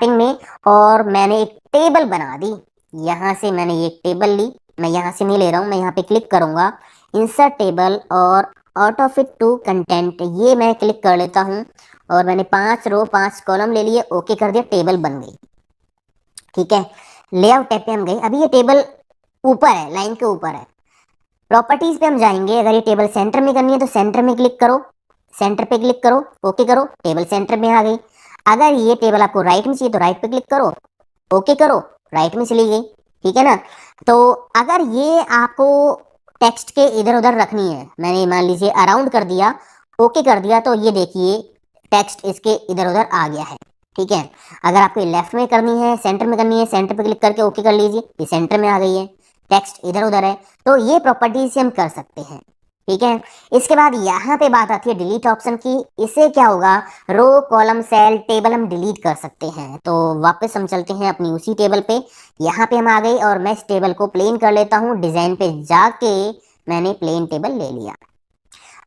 Starting में और मैंने एक टेबल बना दी। यहाँ से मैंने ये टेबल ली, मैं यहाँ से नहीं ले रहा हूँ, मैं यहाँ पे क्लिक करूँगा इंसर्ट टेबल और autofit to content, ये मैं क्लिक कर लेता हूँ और मैंने 5 रो 5 कॉलम ले लिए, ओके कर दिया, टेबल बन गई। ठीक है, लेआउट टैब पे हम गए, अभी ये टेबल ऊपर है, लाइन के ऊपर है। प्रॉपर्टीज पे हम जाएंगे, अगर ये टेबल सेंटर में करनी है तो सेंटर में क्लिक करो, सेंटर पे क्लिक करो, ओके करो, टेबल सेंटर में आ गई। अगर ये टेबल आपको राइट में चाहिए तो राइट पे क्लिक करो, ओके करो, राइट में चली गई। ठीक है ना। तो अगर ये आपको टेक्स्ट के इधर उधर रखनी है, मैंने मान लीजिए अराउंड कर दिया, ओके कर दिया, तो ये देखिए टेक्स्ट इसके इधर उधर आ गया है। ठीक है, अगर आपको लेफ्ट में करनी है, सेंटर में करनी है, सेंटर पे क्लिक करके ओके कर लीजिए, ये सेंटर में आ गई है, टेक्स्ट इधर उधर है। तो ये प्रॉपर्टी से हम कर सकते हैं। ठीक है, इसके बाद यहाँ पे बात आती है डिलीट ऑप्शन की। इससे क्या होगा, रो कॉलम सेल टेबल हम डिलीट कर सकते हैं। तो वापस हम चलते हैं अपनी उसी टेबल पे, यहाँ पे हम आ गए और मैं इस टेबल को प्लेन कर लेता हूँ। डिजाइन पे जाके मैंने प्लेन टेबल ले लिया,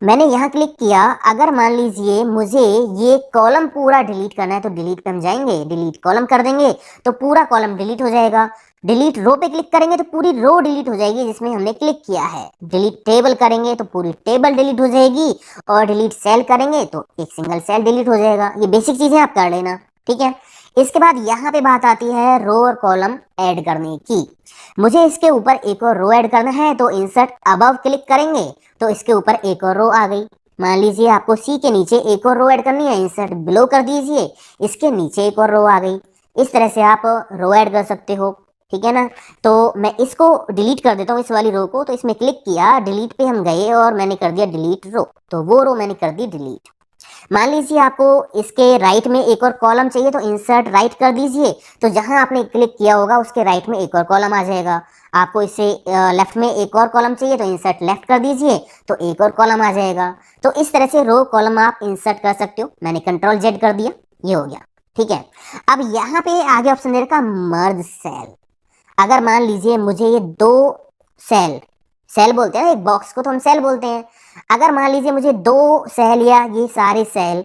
मैंने यहाँ क्लिक किया। अगर मान लीजिए मुझे ये कॉलम पूरा डिलीट करना है तो डिलीट पे हम जाएंगे, डिलीट कॉलम कर देंगे तो पूरा कॉलम डिलीट हो जाएगा। डिलीट रो पे क्लिक करेंगे तो पूरी रो डिलीट हो जाएगी जिसमें हमने क्लिक किया है। डिलीट टेबल करेंगे तो पूरी टेबल डिलीट हो जाएगी और डिलीट सेल करेंगे तो एक सिंगल सेल डिलीट हो जाएगा। ये बेसिक चीजें आप कर लेना। ठीक है, इसके बाद यहाँ पे बात आती है रो और कॉलम ऐड करने की। मुझे इसके ऊपर एक और रो ऐड करना है तो इंसर्ट अबव क्लिक करेंगे तो इसके ऊपर एक और रो आ गई। मान लीजिए आपको सी के नीचे एक और रो ऐड करनी है, इंसर्ट बिलो कर दीजिए, इसके नीचे एक और रो आ गई। इस तरह से आप रो ऐड कर सकते हो। ठीक है ना। तो मैं इसको डिलीट कर देता हूँ, इस वाली रो को। तो इसमें क्लिक किया, डिलीट पे हम गए और मैंने कर दिया डिलीट रो, तो वो रो मैंने कर दी डिलीट। मान लीजिए आपको इसके राइट में एक और कॉलम चाहिए तो इंसर्ट राइट कर दीजिए, तो जहां आपने क्लिक किया होगा उसके राइट में एक और कॉलम आ जाएगा। आपको इससे लेफ्ट में एक और कॉलम चाहिए तो इंसर्ट लेफ्ट कर दीजिए तो एक और कॉलम आ जाएगा। तो इस तरह से रो कॉलम आप इंसर्ट कर सकते हो। मैंने कंट्रोल जेड कर दिया, ये हो गया। ठीक है, अब यहाँ पे आगे ऑप्शन दे रखा मर्ज सेल। अगर मान लीजिए मुझे ये दो सेल, सेल बोलते हैं ना एक बॉक्स को, तो हम सेल बोलते हैं। अगर मान लीजिए मुझे दो सेल या ये सारे सेल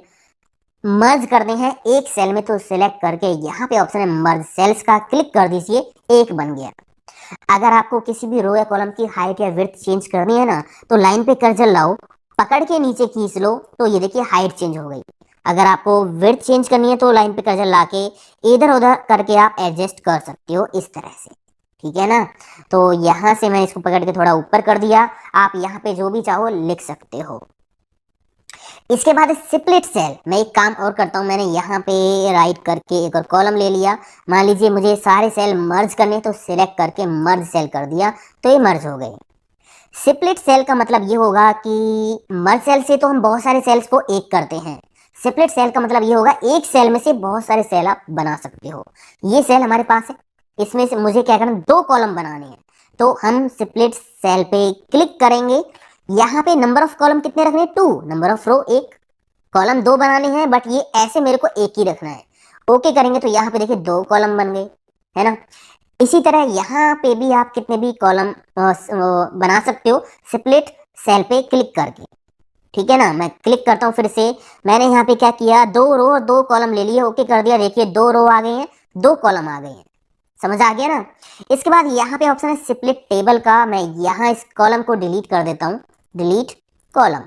मर्ज करने हैं एक सेल में, तो सिलेक्ट करके यहाँ पे ऑप्शन है मर्ज सेल्स का, क्लिक कर दीजिए, एक बन गया। अगर आपको किसी भी रो या कॉलम की हाइट या विड्थ चेंज करनी है ना, तो लाइन पे कर्सर लाओ, पकड़ के नीचे खींच लो, तो ये देखिए हाइट चेंज हो गई। अगर आपको विड्थ चेंज करनी है तो लाइन पे कर्सर लाके इधर उधर करके आप एडजस्ट कर सकते हो इस तरह से। ठीक है ना। तो यहाँ से मैं इसको पकड़ के थोड़ा ऊपर कर दिया, आप यहाँ पे जो भी चाहो लिख सकते हो। इसके बाद स्प्लिट सेल, मैं एक काम और करता हूँ, मैंने यहाँ पे राइट करके एक और कॉलम ले लिया। मान लीजिए मुझे सारे सेल मर्ज करने, तो सिलेक्ट करके मर्ज सेल कर दिया, तो ये मर्ज हो गए। स्प्लिट सेल का मतलब ये होगा कि मर्ज सेल से तो हम बहुत सारे सेल्स को एक करते हैं, स्प्लिट सेल का मतलब ये होगा एक सेल में से बहुत सारे सेल आप बना सकते हो। ये सेल हमारे पास है, इसमें से मुझे क्या करना, दो कॉलम बनाने हैं, तो हम स्प्लिट सेल पे क्लिक करेंगे। यहाँ पे नंबर ऑफ कॉलम कितने रखने हैं, 2, नंबर ऑफ रो 1, कॉलम 2 बनाने हैं, बट ये ऐसे मेरे को एक ही रखना है। ओके करेंगे तो यहाँ पे देखिए 2 कॉलम बन गए, है ना। इसी तरह यहाँ पे भी आप कितने भी कॉलम बना सकते हो स्प्लिट सेल पे क्लिक करके। ठीक है ना, मैं क्लिक करता हूँ फिर से। मैंने यहाँ पे क्या किया, 2 रो और 2 कॉलम ले लिए, ओके कर दिया, देखिए 2 रो आ गए हैं, 2 कॉलम आ गए हैं। समझ आ गया ना। इसके बाद यहाँ पे ऑप्शन है स्प्लिट टेबल का, मैं यहाँ इस कॉलम को डिलीट कर देता हूँ, डिलीट कॉलम।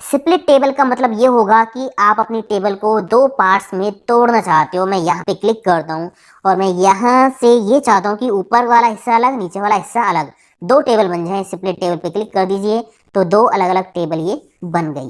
स्प्लिट टेबल का मतलब ये होगा कि आप अपनी टेबल को 2 पार्ट्स में तोड़ना चाहते हो। मैं यहाँ पे क्लिक करता हूँ और मैं यहाँ से ये चाहता हूँ कि ऊपर वाला हिस्सा अलग, नीचे वाला हिस्सा अलग, 2 टेबल बन जाए। स्प्लिट टेबल पे क्लिक कर दीजिए तो 2 अलग अलग टेबल ये बन गई।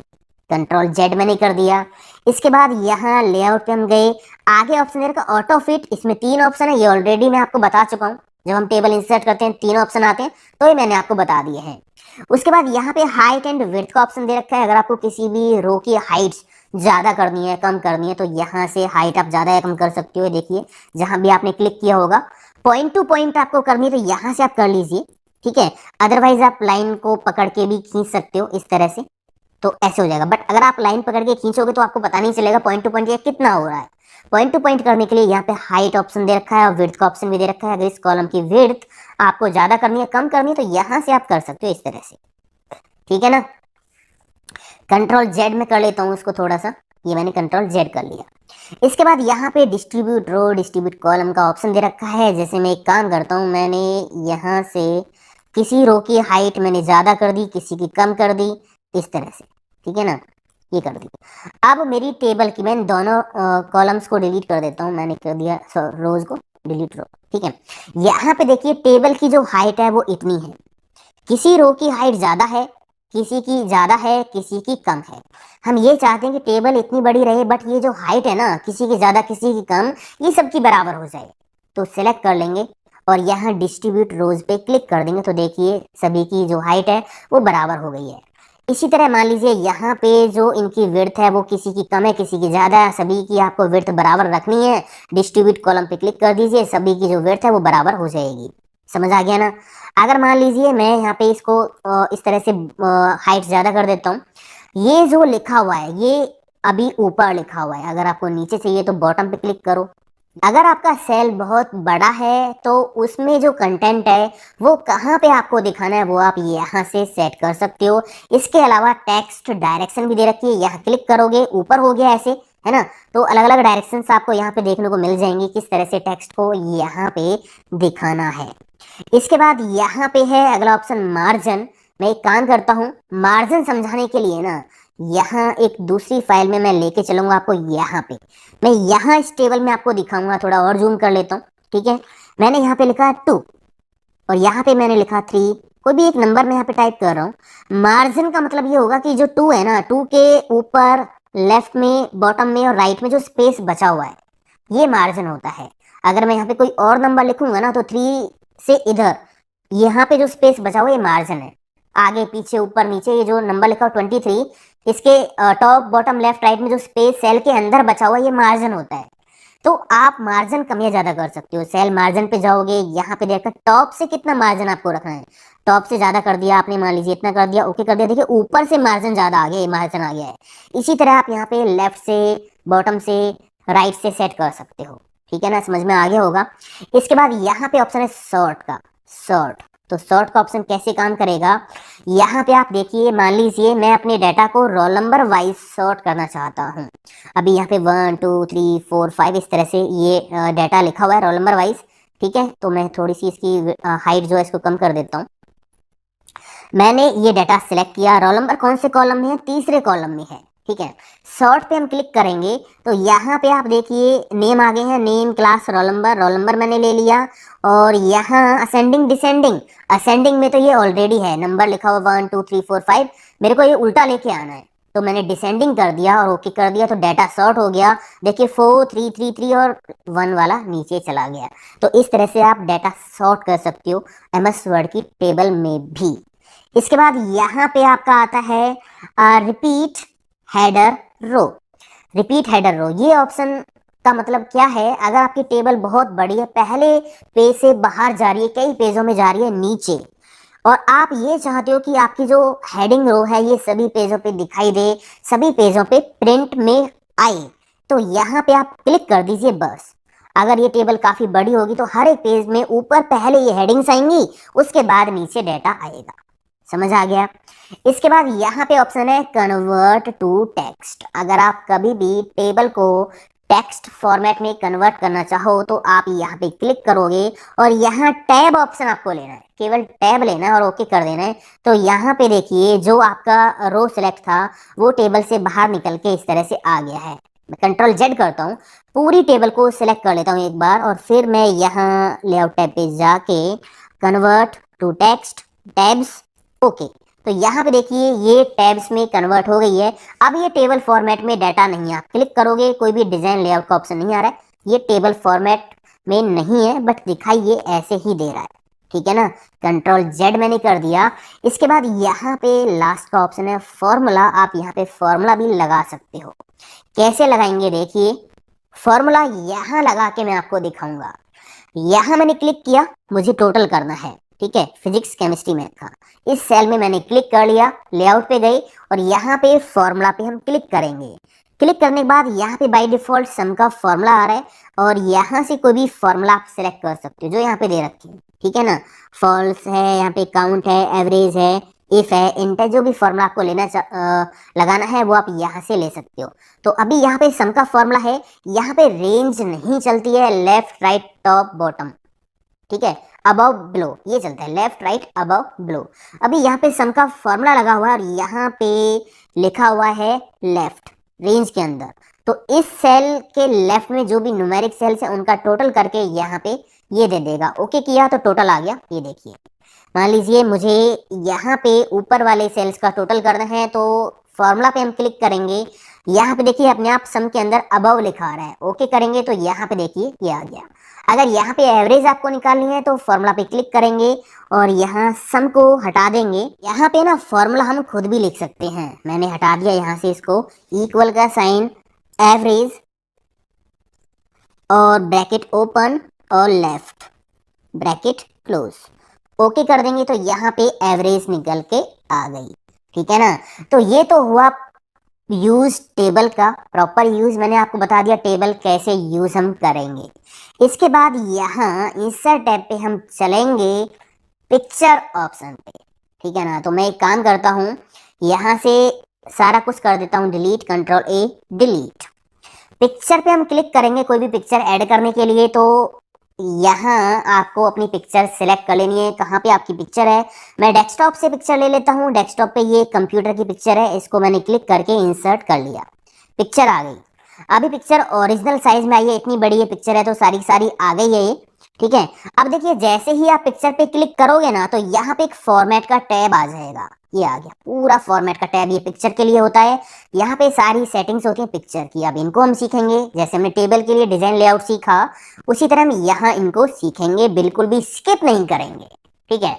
कंट्रोल जेड मैंने कर दिया। इसके बाद यहाँ लेआउट पे हम गए, आगे ऑप्शन है ऑटो फिट, इसमें 3 ऑप्शन है, ये ऑलरेडी मैं आपको बता चुका हूँ। जब हम टेबल इंसर्ट करते हैं 3 ऑप्शन आते हैं, तो ये मैंने आपको बता दिए हैं। उसके बाद यहाँ पे हाइट एंड विड्थ का ऑप्शन दे रखा है। अगर आपको किसी भी रो की हाइट ज्यादा करनी है, कम करनी है, तो यहाँ से हाइट आप ज्यादा या कम कर सकते हो। देखिए जहां भी आपने क्लिक किया होगा, पॉइंट टू पॉइंट आपको करनी है तो यहाँ से आप कर लीजिए। ठीक है, अदरवाइज आप लाइन को पकड़ के भी खींच सकते हो इस तरह से, तो ऐसे हो जाएगा। बट अगर आप लाइन पकड़ के खींचोगे तो आपको पता नहीं चलेगा पॉइंट टू पॉइंट ये कितना हो रहा है। पॉइंट टू पॉइंट करने के लिए यहाँ पे हाइट ऑप्शन दे रखा है और विड्थ का ऑप्शन भी दे रखा है। अगर इस कॉलम की विड्थ आपको ज्यादा करनी है, कम करनी है, तो यहाँ से आप कर सकते हो इस तरह से। ठीक है ना। कंट्रोल जेड में कर लेता हूँ इसको थोड़ा सा, ये मैंने कंट्रोल जेड कर लिया। इसके बाद यहाँ पे डिस्ट्रीब्यूट रो डिस्ट्रीब्यूट कॉलम का ऑप्शन दे रखा है। जैसे मैं एक काम करता हूँ, मैंने यहाँ से किसी रो की हाइट मैंने ज़्यादा कर दी, किसी की कम कर दी, इस तरह से, ठीक है ना, ये कर दी। अब मेरी टेबल की मैं दोनों कॉलम्स को डिलीट कर देता हूँ, मैंने कर दिया रोज को डिलीट रो, ठीक है। यहाँ पे देखिए टेबल की जो हाइट है वो इतनी है, किसी रो की हाइट ज़्यादा है, किसी की ज़्यादा है, किसी की कम है। हम ये चाहते हैं कि टेबल इतनी बड़ी रहे, बट ये जो हाइट है ना, किसी की ज़्यादा किसी की कम, ये सबकी बराबर हो जाए। तो सिलेक्ट कर लेंगे और यहाँ डिस्ट्रीब्यूट रोज पे क्लिक कर देंगे, तो देखिए सभी की जो हाइट है वो बराबर हो गई है। इसी तरह मान लीजिए यहाँ पे जो इनकी विड्थ है वो किसी की कम है, किसी की ज़्यादा है, सभी की आपको विड्थ बराबर रखनी है। डिस्ट्रीब्यूट कॉलम पे क्लिक कर दीजिए, सभी की जो विड्थ है वो बराबर हो जाएगी। समझ आ गया ना। अगर मान लीजिए मैं यहाँ पे इसको इस तरह से हाइट ज़्यादा कर देता हूँ, ये जो लिखा हुआ है ये अभी ऊपर लिखा हुआ है, अगर आपको नीचे चाहिए तो बॉटम पे क्लिक करो। अगर आपका सेल बहुत बड़ा है तो उसमें जो कंटेंट है वो कहाँ पे आपको दिखाना है वो आप यहाँ से सेट कर सकते हो। इसके अलावा टेक्स्ट डायरेक्शन भी दे रखी है, यहाँ क्लिक करोगे ऊपर हो गया ऐसे, है ना। तो अलग अलग डायरेक्शंस आपको यहाँ पे देखने को मिल जाएंगी, किस तरह से टेक्स्ट को यहाँ पे दिखाना है। इसके बाद यहाँ पे है अगला ऑप्शन मार्जिन। मैं एक काम करता हूँ, मार्जिन समझाने के लिए ना यहाँ एक दूसरी फाइल में मैं लेके चलूंगा आपको। यहाँ पे मैं यहाँ इस टेबल में आपको दिखाऊंगा, थोड़ा और जूम कर लेता हूँ, ठीक है। मैंने यहाँ पे लिखा 2 और यहाँ पे मैंने लिखा 3, कोई भी एक नंबर मैं यहाँ पे टाइप कर रहा हूँ। मार्जिन का मतलब ये होगा कि जो 2 है ना, 2 के ऊपर लेफ्ट में, बॉटम में और राइट में जो स्पेस बचा हुआ है ये मार्जिन होता है। अगर मैं यहाँ पे कोई और नंबर लिखूंगा ना तो 3 से इधर यहाँ पे जो स्पेस बचा हुआ ये मार्जिन है। आगे पीछे ऊपर नीचे ये जो नंबर लिखा हुआ 23, इसके टॉप बॉटम लेफ्ट राइट में जो स्पेस सेल के अंदर बचा हुआ ये मार्जिन होता है। तो आप मार्जिन कम या ज्यादा कर सकते हो। सेल मार्जिन पे जाओगे, यहाँ पे देखकर टॉप से कितना मार्जिन आपको रखना है, टॉप से ज्यादा कर दिया आपने, मान लीजिए इतना कर दिया, ओके कर दिया। देखिए ऊपर से मार्जिन ज्यादा आ गया, ये मार्जिन आ गया है। इसी तरह आप यहाँ पे लेफ्ट से, बॉटम से, राइट से सेट कर सकते हो, ठीक है ना, समझ में आ गया होगा। इसके बाद यहाँ पे ऑप्शन है सॉर्ट का, सॉर्ट। तो सॉर्ट का ऑप्शन कैसे काम करेगा, यहाँ पे आप देखिए, मान लीजिए मैं अपने डाटा को रोल नंबर वाइज सॉर्ट करना चाहता हूँ। अभी यहाँ पे 1 2 3 4 5 इस तरह से ये डाटा लिखा हुआ है रोल नंबर वाइज, ठीक है। तो मैं थोड़ी सी इसकी हाइट जो है इसको कम कर देता हूँ। मैंने ये डाटा सिलेक्ट किया, रोल नंबर कौन से कॉलम में है, तीसरे कॉलम में है, ठीक है। सॉर्ट पे हम क्लिक करेंगे तो यहाँ पे आप देखिए नेम आ गए हैं, नेम, क्लास, रोल नंबर मैंने ले लिया। और यहाँ असेंडिंग डिसेंडिंग, असेंडिंग में तो ये ऑलरेडी है, नंबर लिखा हुआ 1 2 3 4 5, मेरे को ये उल्टा लेके आना है, तो मैंने डिसेंडिंग कर दिया और ओके कर दिया, तो डाटा सॉर्ट हो गया। देखिए 4 3 3 3 और 1 वाला नीचे चला गया। तो इस तरह से आप डाटा सॉर्ट कर सकते हो एमएस वर्ड की टेबल में भी। इसके बाद यहाँ पे आपका आता है repeat header row. Repeat header row, ये ऑप्शन का मतलब क्या है, अगर आपकी टेबल बहुत बड़ी है, पहले पेज से बाहर जा रही है, कई पेजों में जा रही है नीचे, और आप ये चाहते हो कि आपकी जो हेडिंग रो है ये सभी पेजों पे दिखाई दे, सभी पेजों पे प्रिंट में आए, तो यहाँ पे आप क्लिक कर दीजिए बस। अगर ये टेबल काफी बड़ी होगी तो हर एक पेज में ऊपर पहले ये हेडिंग्स आएंगी, उसके बाद नीचे डाटा आएगा। समझ आ गया। इसके बाद यहाँ पे ऑप्शन है कन्वर्ट टू टेक्स्ट। अगर आप कभी भी टेबल को टेक्स्ट फॉर्मेट में कन्वर्ट करना चाहो तो आप यहाँ पे क्लिक करोगे और यहाँ टैब ऑप्शन आपको लेना है, केवल टैब लेना है और ओके कर देना है। तो यहाँ पे देखिए जो आपका रो सिलेक्ट था वो टेबल से बाहर निकल के इस तरह से आ गया है। मैं कंट्रोल जेड करता हूँ, पूरी टेबल को सिलेक्ट कर लेता हूँ एक बार, और फिर मैं यहाँ लेआउट टैब पे जाके convert to text, tabs, okay. तो यहाँ पे देखिए ये टैब्स में कन्वर्ट हो गई है। अब ये टेबल फॉर्मेट में डाटा नहीं है, आप क्लिक करोगे कोई भी डिजाइन लेआउट का ऑप्शन नहीं आ रहा है, ये टेबल फॉर्मेट में नहीं है, बट दिखाई ये ऐसे ही दे रहा है, ठीक है ना। कंट्रोल जेड मैंने कर दिया। इसके बाद यहाँ पे लास्ट का ऑप्शन है फॉर्मूला। आप यहाँ पे फॉर्मूला भी लगा सकते हो। कैसे लगाएंगे देखिए, फॉर्मूला यहाँ लगा के मैं आपको दिखाऊंगा। यहाँ मैंने क्लिक किया, मुझे टोटल करना है, ठीक है, फिजिक्स केमिस्ट्री मैथ का। इस सेल में मैंने क्लिक कर लिया, लेआउट पे गई और यहाँ पे फॉर्मूला पे हम क्लिक करेंगे। क्लिक करने के बाद यहाँ पे बाय डिफॉल्ट सम का फॉर्मूला आ रहा है और यहाँ से कोई भी फॉर्मूला आप सिलेक्ट कर सकते हो जो यहाँ पे दे रखे हैं, ठीक है ना। फॉल्स है, यहाँ पे काउंट है, एवरेज है, इफ है, इंट है, जो भी फॉर्मूला आपको लगाना है वो आप यहाँ से ले सकते हो। तो अभी यहाँ पे सम का फॉर्मूला है, यहाँ पे रेंज नहीं चलती है लेफ्ट राइट टॉप बॉटम, ठीक है, अबव बिलो ये चलता है, लेफ्ट राइट अबव बिलो। अभी यहाँ पे सम का फॉर्मूला लगा हुआ है और यहाँ पे लिखा हुआ है लेफ्ट रेंज के अंदर। तो इस सेल के लेफ्ट में जो भी न्यूमेरिक सेल्स है उनका टोटल करके यहाँ पे ये दे देगा। ओके किया तो टोटल आ गया, ये देखिए। मान लीजिए मुझे यहाँ पे ऊपर वाले सेल्स का टोटल करना है, तो फॉर्मूला पे हम क्लिक करेंगे, यहाँ पे देखिए अपने आप सम के अंदर अबव लिखा आ रहा है। ओके करेंगे तो यहाँ पे देखिए ये आ गया। अगर यहाँ पे एवरेज आपको निकालनी है तो फॉर्मूला पे क्लिक करेंगे और यहाँ सम को हटा देंगे। यहाँ पे ना फॉर्मूला हम खुद भी लिख सकते हैं, मैंने हटा दिया यहाँ से इसको, इक्वल का साइन, एवरेज और ब्रैकेट ओपन और लेफ्ट ब्रैकेट क्लोज। ओके कर देंगे तो यहाँ पे एवरेज निकल के आ गई, ठीक है ना। तो ये तो हुआ यूज टेबल का प्रॉपर यूज, मैंने आपको बता दिया टेबल कैसे यूज हम करेंगे। इसके बाद यहाँ इंसर्ट टैब पे हम चलेंगे पिक्चर ऑप्शन पे, ठीक है ना। तो मैं एक काम करता हूँ, यहाँ से सारा कुछ कर देता हूँ डिलीट, कंट्रोल ए डिलीट। पिक्चर पे हम क्लिक करेंगे कोई भी पिक्चर ऐड करने के लिए, तो यहाँ आपको अपनी पिक्चर सिलेक्ट कर लेनी है, कहाँ पे आपकी पिक्चर है। मैं डेस्कटॉप से पिक्चर ले लेता हूँ, डेस्कटॉप पे ये कंप्यूटर की पिक्चर है, इसको मैंने क्लिक करके इंसर्ट कर लिया, पिक्चर आ गई। अभी पिक्चर ओरिजिनल साइज में आई है, इतनी बड़ी ये पिक्चर है तो सारी सारी आ गई है ये, ठीक है। अब देखिए जैसे ही आप पिक्चर पे क्लिक करोगे ना तो यहाँ पे एक फॉर्मेट का टैब आ जाएगा, ये आ गया पूरा फॉर्मेट का टैब, ये पिक्चर के लिए होता है। यहाँ पे सारी सेटिंग्स होती है पिक्चर की, अब इनको हम सीखेंगे। जैसे हमने टेबल के लिए डिजाइन लेआउट सीखा उसी तरह हम यहाँ इनको सीखेंगे, बिल्कुल भी स्किप नहीं करेंगे, ठीक है।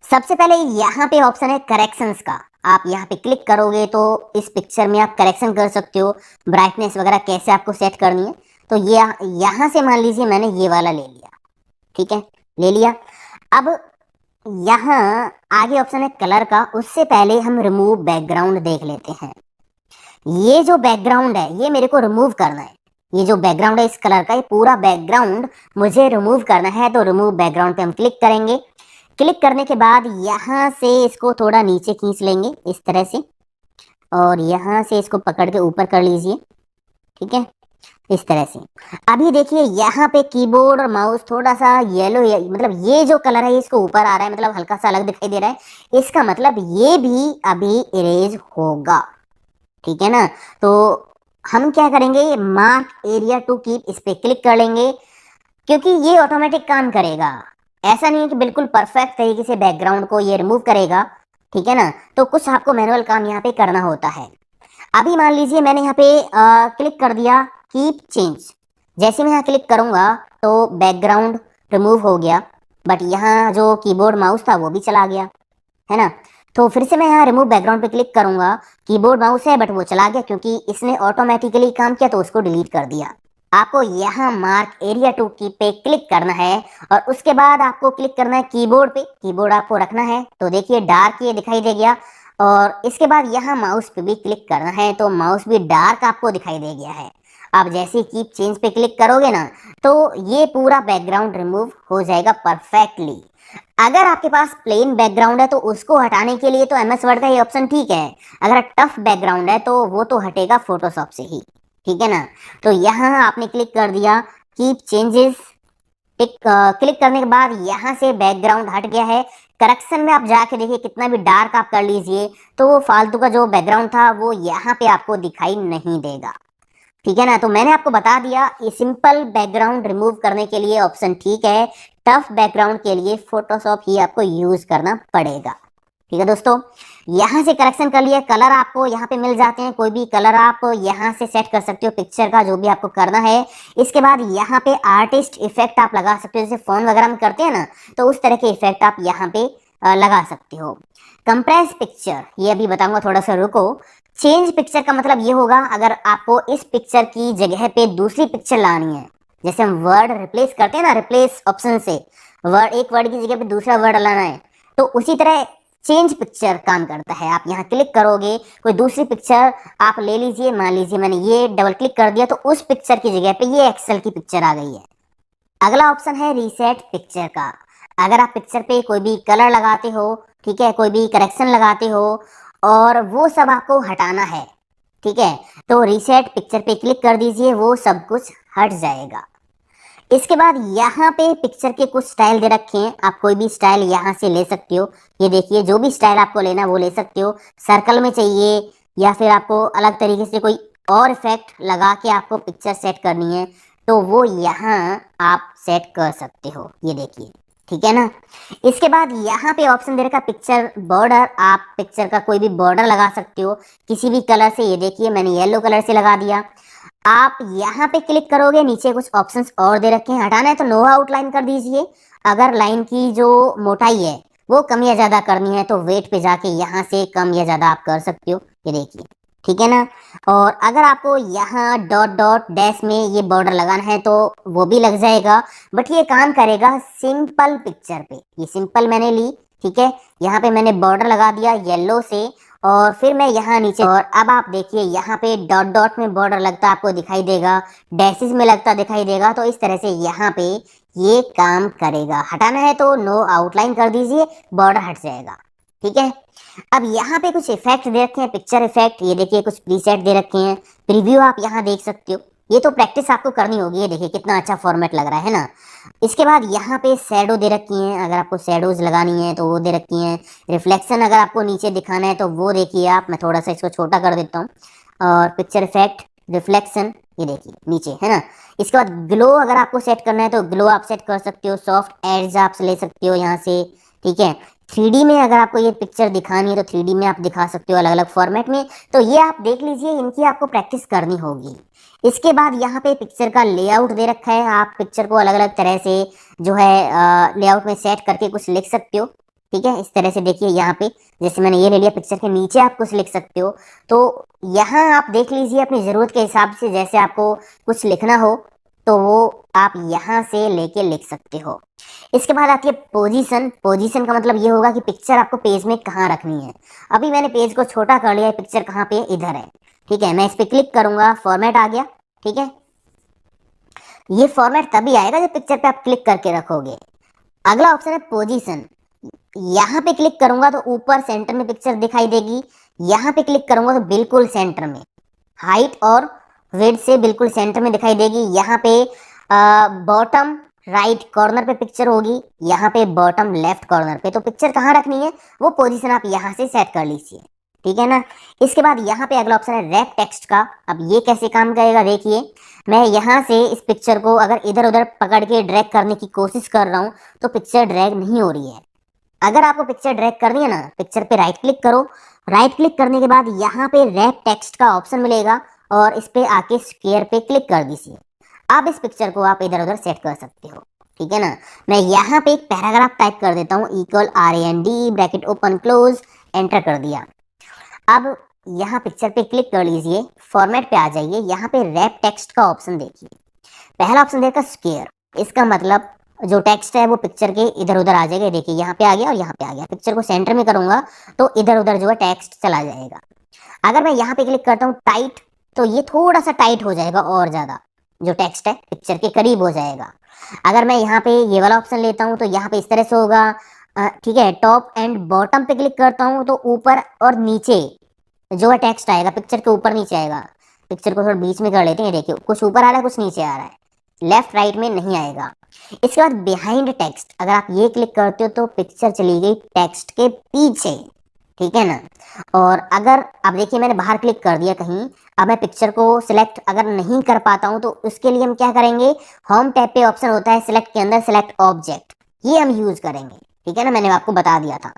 सबसे पहले यहाँ पे ऑप्शन है करेक्शंस का, आप यहाँ पे क्लिक करोगे तो इस पिक्चर में आप करेक्शन कर सकते हो, ब्राइटनेस वगैरह कैसे आपको सेट करनी है। तो ये यहाँ से मान लीजिए मैंने ये वाला ले लिया, ठीक है, ले लिया। अब यहाँ आगे ऑप्शन है कलर का, उससे पहले हम रिमूव बैकग्राउंड देख लेते हैं। ये जो बैकग्राउंड है ये मेरे को रिमूव करना है, ये जो बैकग्राउंड है इस कलर का, ये पूरा बैकग्राउंड मुझे रिमूव करना है। तो रिमूव बैकग्राउंड पे हम क्लिक करेंगे, क्लिक करने के बाद यहाँ से इसको थोड़ा नीचे खींच लेंगे इस तरह से, और यहाँ से इसको पकड़ के ऊपर कर लीजिए, ठीक है, इस तरह से। अभी देखिए यहाँ पे कीबोर्ड और माउस थोड़ा सा येलो, मतलब ये जो कलर है इसको ऊपर आ रहा है, मतलब हल्का सा अलग दिखाई दे रहा है, इसका मतलब ये भी अभी इरेज होगा, ठीक है ना। तो हम क्या करेंगे, मार्क एरिया टू कीप, इस पे क्लिक कर लेंगे, क्योंकि ये ऑटोमेटिक काम करेगा। ऐसा नहीं है कि बिल्कुल परफेक्ट तरीके से बैकग्राउंड को ये रिमूव करेगा, ठीक है ना। तो कुछ आपको मैनुअल काम यहाँ पे करना होता है। अभी मान लीजिए मैंने यहाँ पे क्लिक कर दिया कीप चेंज, जैसे मैं यहाँ क्लिक करूंगा तो बैकग्राउंड रिमूव हो गया, बट यहाँ जो कीबोर्ड माउस था वो भी चला गया, है ना। तो फिर से मैं यहाँ रिमूव बैकग्राउंड पे क्लिक करूंगा, कीबोर्ड माउस है बट वो चला गया क्योंकि इसने ऑटोमेटिकली काम किया, तो उसको डिलीट कर दिया। आपको यहाँ मार्क एरिया टू की पे क्लिक करना है और उसके बाद आपको क्लिक करना है कीबोर्ड पे, कीबोर्ड आपको रखना है। तो देखिए डार्क ये दिखाई दे गया, और इसके बाद यहाँ माउस पे भी क्लिक करना है, तो माउस भी डार्क आपको दिखाई दे गया है। आप जैसे ही कीप चेंज पे क्लिक करोगे ना तो ये पूरा बैकग्राउंड रिमूव हो जाएगा परफेक्टली। अगर आपके पास प्लेन बैकग्राउंड है तो उसको हटाने के लिए तो एमएस वर्ड का ये ऑप्शन ठीक है, अगर टफ बैकग्राउंड है तो वो तो हटेगा फोटोशॉप से ही, ठीक है ना। तो यहाँ आपने क्लिक कर दिया कीप चेंजेस, क्लिक करने के बाद यहाँ से बैकग्राउंड हट गया है। करेक्शन में आप जाके देखिए कितना भी डार्क आप कर लीजिए तो वो फालतू का जो बैकग्राउंड था वो यहाँ पे आपको दिखाई नहीं देगा, ठीक है ना। तो मैंने आपको बता दिया ये सिंपल बैकग्राउंड रिमूव करने के लिए ऑप्शन ठीक है, टफ बैकग्राउंड के लिए फोटोशॉप ही आपको यूज करना पड़ेगा, ठीक है दोस्तों। यहाँ से करेक्शन कर लिया, कलर आपको यहाँ पे मिल जाते हैं, कोई भी कलर आप यहाँ से सेट कर सकते हो पिक्चर का जो भी आपको करना है। इसके बाद यहाँ पे आर्टिस्ट इफेक्ट आप लगा सकते हो, जैसे फोन वगैरह में करते हैं ना, तो उस तरह के इफेक्ट आप यहाँ पे लगा सकते हो। कंप्रेस पिक्चर ये अभी बताऊंगा, थोड़ा सा रुको। चेंज पिक्चर का मतलब ये होगा अगर आपको इस पिक्चर की जगह पे दूसरी पिक्चर लानी है, जैसे हम वर्ड रिप्लेस करते हैं ना, रिप्लेस ऑप्शन से वर्ड, एक वर्ड की जगह पे दूसरा वर्ड लाना है, तो उसी तरह चेंज पिक्चर काम करता है। आप यहाँ क्लिक करोगे, कोई दूसरी पिक्चर आप ले लीजिए, मान लीजिए मैंने ये डबल क्लिक कर दिया तो उस पिक्चर की जगह पे ये एक्सेल की पिक्चर आ गई है। अगला ऑप्शन है रीसेट पिक्चर का, अगर आप पिक्चर पे कोई भी कलर लगाते हो ठीक है, कोई भी करेक्शन लगाते हो और वो सब आपको हटाना है, ठीक है, तो रीसेट पिक्चर पे क्लिक कर दीजिए, वो सब कुछ हट जाएगा। इसके बाद यहाँ पे पिक्चर के कुछ स्टाइल दे रखे हैं, आप कोई भी स्टाइल यहाँ से ले सकते हो। ये देखिए, जो भी स्टाइल आपको लेना वो ले सकते हो। सर्कल में चाहिए या फिर आपको अलग तरीके से कोई और इफेक्ट लगा के आपको पिक्चर सेट करनी है तो वो यहाँ आप सेट कर सकते हो, ये देखिए, ठीक है ना। इसके बाद यहाँ पे ऑप्शन दे रखा पिक्चर बॉर्डर, आप पिक्चर का कोई भी बॉर्डर लगा सकते हो किसी भी कलर से। ये देखिए, मैंने येलो कलर से लगा दिया। आप यहाँ पे क्लिक करोगे, नीचे कुछ ऑप्शंस और दे रखे हैं, हटाना है तो नो आउटलाइन कर दीजिए। अगर लाइन की जो मोटाई है वो कम या ज्यादा करनी है तो वेट पे जाके यहाँ से कम या ज्यादा आप कर सकते हो, ये देखिए, ठीक है ना। और अगर आपको यहाँ डॉट डॉट डैश में ये बॉर्डर लगाना है तो वो भी लग जाएगा, बट ये काम करेगा सिंपल पिक्चर पे। ये सिंपल मैंने ली, ठीक है, यहाँ पे मैंने बॉर्डर लगा दिया येलो से और फिर मैं यहाँ नीचे, और अब आप देखिए यहाँ पे डॉट डॉट में बॉर्डर लगता आपको दिखाई देगा, डैशेस में लगता दिखाई देगा। तो इस तरह से यहाँ पे ये काम करेगा। हटाना है तो नो आउटलाइन कर दीजिए, बॉर्डर हट जाएगा, ठीक है। अब यहाँ पे कुछ इफेक्ट दे रखे हैं, पिक्चर इफेक्ट, ये देखिए कुछ प्रीसेट दे रखे हैं, प्रीव्यू आप यहाँ देख सकते हो। ये तो प्रैक्टिस आपको करनी होगी, ये देखिए कितना अच्छा फॉर्मेट लग रहा है ना। इसके बाद यहाँ पे शैडो दे रखी हैं, अगर आपको शैडोज लगानी है तो वो दे रखी हैं। रिफ्लेक्शन अगर आपको नीचे दिखाना है तो वो देखिए आप, मैं थोड़ा सा इसको छोटा कर देता हूँ। और पिक्चर इफेक्ट, रिफ्लेक्शन, ये देखिए नीचे है ना। इसके बाद ग्लो अगर आपको सेट करना है तो ग्लो आप सेट कर सकते हो, सॉफ्ट एड्स आप ले सकते हो यहाँ से, ठीक है। 3D में अगर आपको ये पिक्चर दिखानी है तो 3D में आप दिखा सकते हो अलग अलग फॉर्मेट में। तो ये आप देख लीजिए, इनकी आपको प्रैक्टिस करनी होगी। इसके बाद यहाँ पे पिक्चर का लेआउट दे रखा है, आप पिक्चर को अलग अलग तरह से जो है लेआउट में सेट करके कुछ लिख सकते हो, ठीक है। इस तरह से देखिए यहाँ पे, जैसे मैंने ये ले लिया, पिक्चर के नीचे आप कुछ लिख सकते हो। तो यहाँ आप देख लीजिए अपनी ज़रूरत के हिसाब से, जैसे आपको कुछ लिखना हो तो वो आप यहाँ से लेके लिख सकते हो। इसके बाद आती है पोजीशन। पोजीशन का मतलब ये होगा कि पिक्चर आपको पेज में कहाँ रखनी है। अभी मैंने पेज को छोटा कर लिया है, पिक्चर कहाँ पे, इधर है, ठीक है। मैं इस पर क्लिक करूंगा, फॉर्मेट आ गया, ठीक है। ये फॉर्मेट तभी आएगा जब पिक्चर पे आप क्लिक करके रखोगे। अगला ऑप्शन है पोजीशन। यहाँ पे क्लिक करूंगा तो ऊपर सेंटर में पिक्चर दिखाई देगी, यहाँ पे क्लिक करूंगा तो बिल्कुल सेंटर में, हाइट और विड्थ से बिल्कुल सेंटर में दिखाई देगी। यहाँ पे बॉटम राइट कॉर्नर पे पिक्चर होगी, यहाँ पे बॉटम लेफ्ट कॉर्नर पे। तो पिक्चर कहाँ रखनी है वो पोजीशन आप यहाँ से सेट कर लीजिए, ठीक है ना। इसके बाद यहाँ पे अगला ऑप्शन है रैप टेक्स्ट का। अब ये कैसे काम करेगा देखिए, मैं यहाँ से इस पिक्चर को अगर इधर उधर पकड़ के ड्रैग करने की कोशिश कर रहा हूँ तो पिक्चर ड्रैग नहीं हो रही है। अगर आपको पिक्चर ड्रैग करनी है ना, पिक्चर पे राइट क्लिक करो, राइट क्लिक करने के बाद यहाँ पे रैप टेक्स्ट का ऑप्शन मिलेगा और इस पे आके स्क्वायर पे क्लिक कर दीजिए। अब इस पिक्चर को आप इधर उधर सेट कर सकते हो, ठीक है ना। मैं यहाँ पे एक पैराग्राफ टाइप कर देता हूँ, equal RAND bracket open close, enter कर दिया। अब यहाँ पिक्चर पे क्लिक कर लीजिए, फॉर्मेट पे आ जाइए, यहाँ पे रैप टेक्स्ट का ऑप्शन देखिए। पहला ऑप्शन देखा स्क्वायर, इसका मतलब जो टेक्स्ट है वो पिक्चर के इधर उधर आ जाएगा। देखिए यहाँ पे आ गया और यहाँ पे आ गया। पिक्चर को सेंटर में करूंगा तो इधर उधर जो है टेक्स्ट चला जाएगा। अगर मैं यहाँ पे क्लिक करता हूँ टाइट, तो ये थोड़ा सा टाइट हो जाएगा और ज्यादा, जो टेक्स्ट है पिक्चर के करीब हो जाएगा। अगर मैं यहाँ पे ये वाला ऑप्शन लेता हूँ तो यहाँ पे इस तरह से होगा, ठीक है। टॉप एंड बॉटम पे क्लिक करता हूँ तो ऊपर और नीचे जो है टेक्स्ट आएगा, पिक्चर के ऊपर नीचे आएगा। पिक्चर को थोड़ा बीच में कर लेते हैं, देखिए कुछ ऊपर आ रहा है कुछ नीचे आ रहा है, लेफ्ट राइट में नहीं आएगा। इसके बाद बिहाइंड टेक्स्ट, अगर आप ये क्लिक करते हो तो पिक्चर चली गई टेक्स्ट के पीछे, ठीक है ना। और अगर अब देखिए मैंने बाहर क्लिक कर दिया कहीं, अब मैं पिक्चर को सिलेक्ट अगर नहीं कर पाता हूं तो उसके लिए हम क्या करेंगे, होम टैब पे ऑप्शन होता है सिलेक्ट के अंदर, सिलेक्ट ऑब्जेक्ट, ये हम यूज करेंगे, ठीक है ना, मैंने आपको बता दिया था।